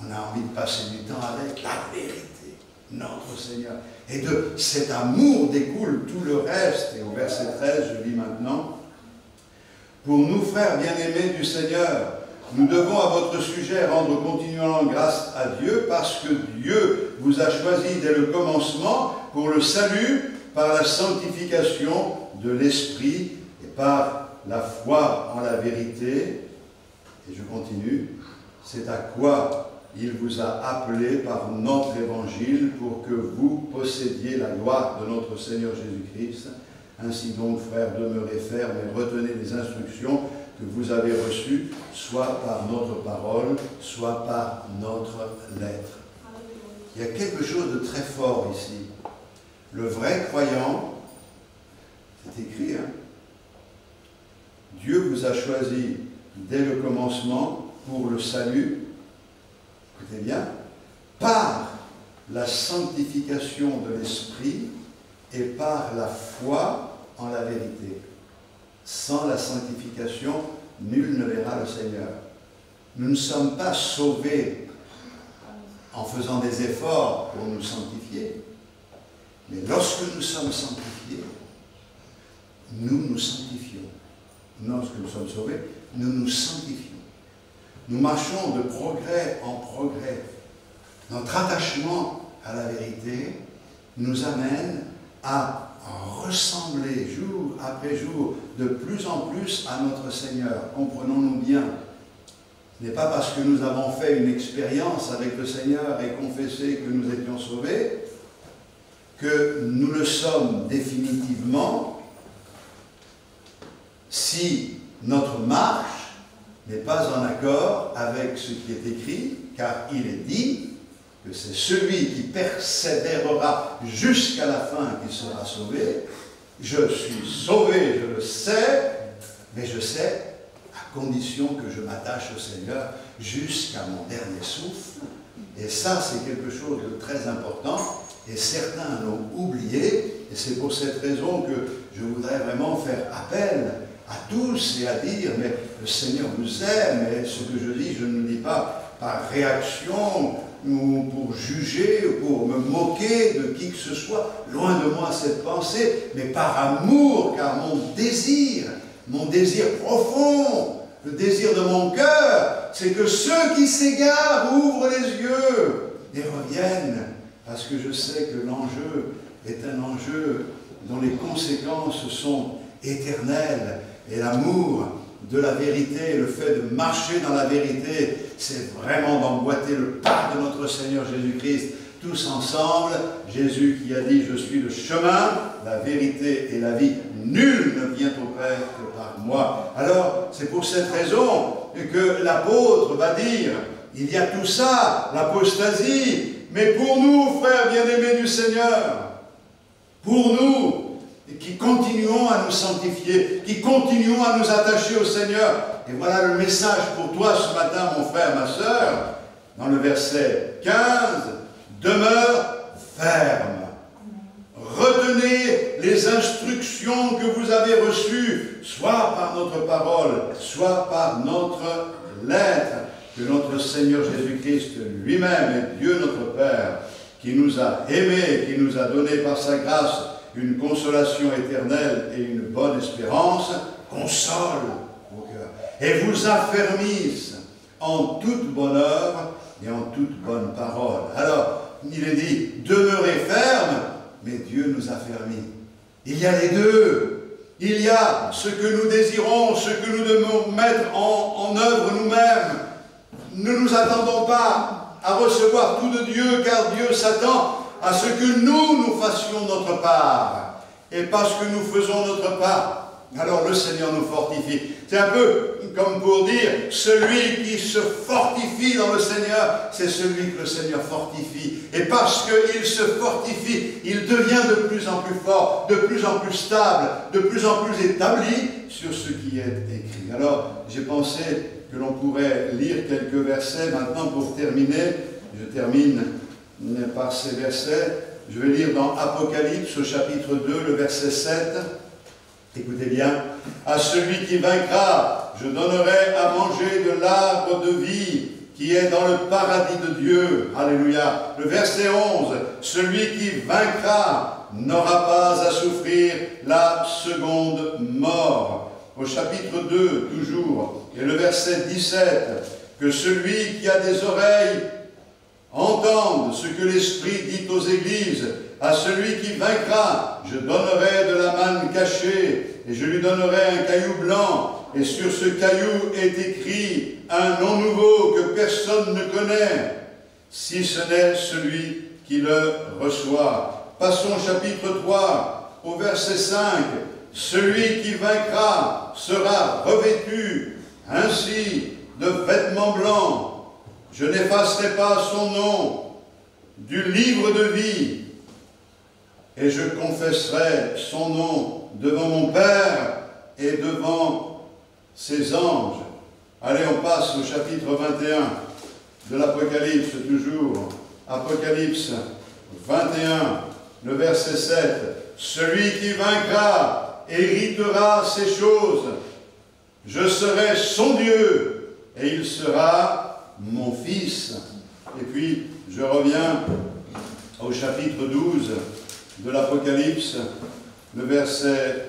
Speaker 3: on a envie de passer du temps avec la vérité, notre Seigneur. Et de cet amour découle tout le reste. Et au verset 13, je lis maintenant, « Pour nous, frères bien-aimés du Seigneur, nous devons à votre sujet rendre continuellement grâce à Dieu parce que Dieu vous a choisi dès le commencement pour le salut par la sanctification de l'Esprit et par la foi en la vérité. » Et je continue. « C'est à quoi il vous a appelé par notre évangile pour que vous possédiez la gloire de notre Seigneur Jésus-Christ. Ainsi donc, frères, demeurez fermes et retenez les instructions que vous avez reçues, soit par notre parole, soit par notre lettre. » Il y a quelque chose de très fort ici. Le vrai croyant, c'est écrit, hein, Dieu vous a choisi dès le commencement pour le salut, écoutez bien, par la sanctification de l'Esprit et par la foi en la vérité. Sans la sanctification, nul ne verra le Seigneur. Nous ne sommes pas sauvés en faisant des efforts pour nous sanctifier, mais lorsque nous sommes sanctifiés, nous nous sanctifions. Lorsque nous sommes sauvés, nous nous sanctifions. Nous marchons de progrès en progrès. Notre attachement à la vérité nous amène à ressembler jour après jour de plus en plus à notre Seigneur. Comprenons-nous bien. Ce n'est pas parce que nous avons fait une expérience avec le Seigneur et confessé que nous étions sauvés que nous le sommes définitivement si notre marche n'est pas en accord avec ce qui est écrit, car il est dit que c'est celui qui persévérera jusqu'à la fin qui sera sauvé. Je suis sauvé, je le sais, mais je sais à condition que je m'attache au Seigneur jusqu'à mon dernier souffle. Et ça, c'est quelque chose de très important, et certains l'ont oublié, et c'est pour cette raison que je voudrais vraiment faire appel à tous et à dire, mais le Seigneur nous aime, et ce que je dis, je ne le dis pas par réaction, ou pour juger, ou pour me moquer de qui que ce soit, loin de moi cette pensée, mais par amour, car mon désir profond, le désir de mon cœur, c'est que ceux qui s'égarent ouvrent les yeux et reviennent, parce que je sais que l'enjeu est un enjeu dont les conséquences sont éternelles, et l'amour de la vérité, le fait de marcher dans la vérité, c'est vraiment d'emboîter le pas de notre Seigneur Jésus-Christ, tous ensemble. Jésus qui a dit « Je suis le chemin, la vérité et la vie, nul ne vient au Père que par moi ». Alors, c'est pour cette raison que l'apôtre va dire « Il y a tout ça, l'apostasie, mais pour nous, frères bien-aimés du Seigneur, pour nous, qui continuons à nous sanctifier, qui continuons à nous attacher au Seigneur. » Et voilà le message pour toi ce matin, mon frère, ma sœur, dans le verset 15, « Demeure ferme. Retenez les instructions que vous avez reçues, soit par notre parole, soit par notre lettre, que notre Seigneur Jésus-Christ lui-même et Dieu notre Père, qui nous a aimés, qui nous a donné par sa grâce une consolation éternelle et une bonne espérance, console vos cœurs et vous affermisse en toute bonne œuvre et en toute bonne parole. » Alors, il est dit, demeurez ferme, mais Dieu nous affermit. Il y a les deux. Il y a ce que nous désirons, ce que nous devons mettre en œuvre nous-mêmes. Ne nous attendons pas à recevoir tout de Dieu, car Dieu s'attend à ce que nous fassions notre part. Et parce que nous faisons notre part, alors le Seigneur nous fortifie. C'est un peu comme pour dire, celui qui se fortifie dans le Seigneur, c'est celui que le Seigneur fortifie. Et parce qu'il se fortifie, il devient de plus en plus fort, de plus en plus stable, de plus en plus établi sur ce qui est écrit. Alors, j'ai pensé que l'on pourrait lire quelques versets maintenant pour terminer Je termine par ces versets. Je vais lire dans Apocalypse au chapitre 2, le verset 7. Écoutez bien. À celui qui vaincra, je donnerai à manger de l'arbre de vie qui est dans le paradis de Dieu. Alléluia. Le verset 11. Celui qui vaincra n'aura pas à souffrir la seconde mort. Au chapitre 2, toujours, et le verset 17. Que celui qui a des oreilles entende ce que l'Esprit dit aux églises. À celui qui vaincra, je donnerai de la manne cachée, et je lui donnerai un caillou blanc, et sur ce caillou est écrit un nom nouveau que personne ne connaît, si ce n'est celui qui le reçoit. Passons au chapitre 3, au verset 5. Celui qui vaincra sera revêtu ainsi de vêtements blancs. Je n'effacerai pas son nom du livre de vie, et je confesserai son nom devant mon Père et devant ses anges. Allez, on passe au chapitre 21 de l'Apocalypse, toujours. Apocalypse 21, le verset 7. Celui qui vaincra héritera ces choses. Je serai son Dieu, et il sera mon fils. Et puis, je reviens au chapitre 12 de l'Apocalypse, le verset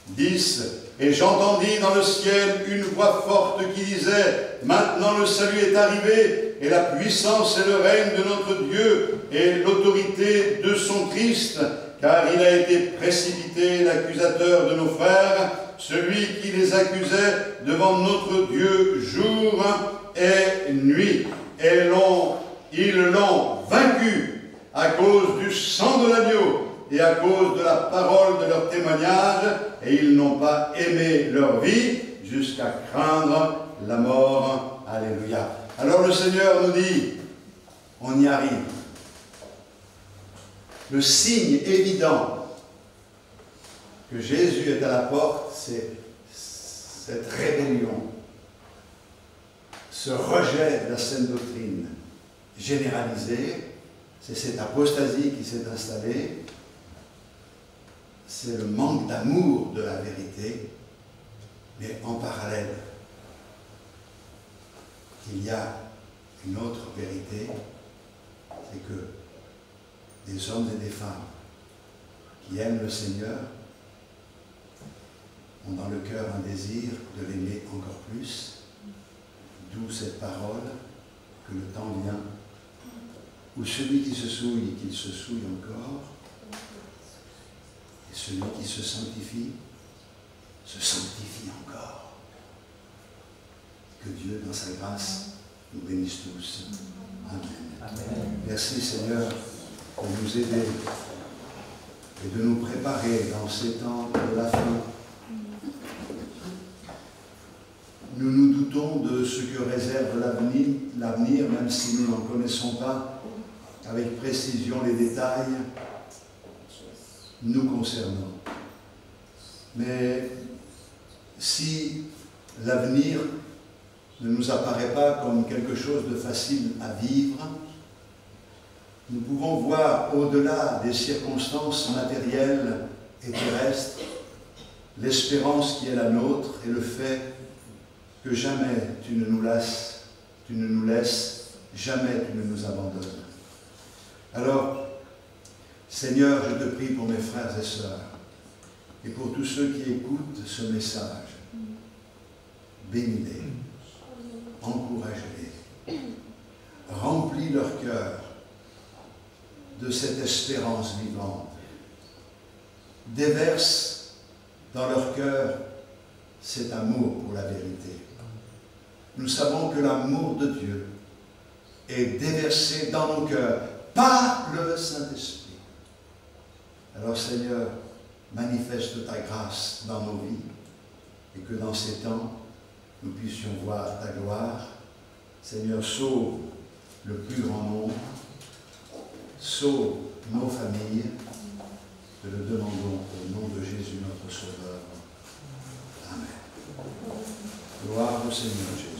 Speaker 3: 10. Et j'entendis dans le ciel une voix forte qui disait: maintenant le salut est arrivé, et la puissance et le règne de notre Dieu, et l'autorité de son Christ, car il a été précipité l'accusateur de nos frères, celui qui les accusait devant notre Dieu jour et nuit. Et ils l'ont vaincu à cause du sang de l'agneau et à cause de la parole de leur témoignage, et ils n'ont pas aimé leur vie jusqu'à craindre la mort. Alléluia. Alors le Seigneur nous dit, on y arrive. Le signe évident que Jésus est à la porte, c'est cette rébellion, ce rejet de la saine doctrine généralisé, c'est cette apostasie qui s'est installée, c'est le manque d'amour de la vérité, mais en parallèle, il y a une autre vérité, c'est que des hommes et des femmes qui aiment le Seigneur ont dans le cœur un désir de l'aimer encore plus, d'où cette parole que le temps vient, où celui qui se souille, qu'il se souille encore, et celui qui se sanctifie encore. Que Dieu, dans sa grâce, nous bénisse tous. Amen. Amen. Merci Seigneur pour nous aider et de nous préparer dans ces temps de la fin. Nous nous doutons de ce que réserve l'avenir, même si nous n'en connaissons pas avec précision les détails nous concernant. Mais si l'avenir ne nous apparaît pas comme quelque chose de facile à vivre, nous pouvons voir au-delà des circonstances matérielles et terrestres l'espérance qui est la nôtre et le fait que jamais tu ne nous laisses, jamais tu ne nous abandonnes. Alors, Seigneur, je te prie pour mes frères et sœurs et pour tous ceux qui écoutent ce message. Bénis-les, encourage-les, remplis leur cœur de cette espérance vivante. Déverse dans leur cœur cet amour pour la vérité. Nous savons que l'amour de Dieu est déversé dans nos cœurs par le Saint-Esprit. Alors Seigneur, manifeste ta grâce dans nos vies et que dans ces temps, nous puissions voir ta gloire. Seigneur, sauve le plus grand nombre, sauve nos familles. Te le demandons au nom de Jésus, notre Sauveur. Amen. Gloire au Seigneur Jésus.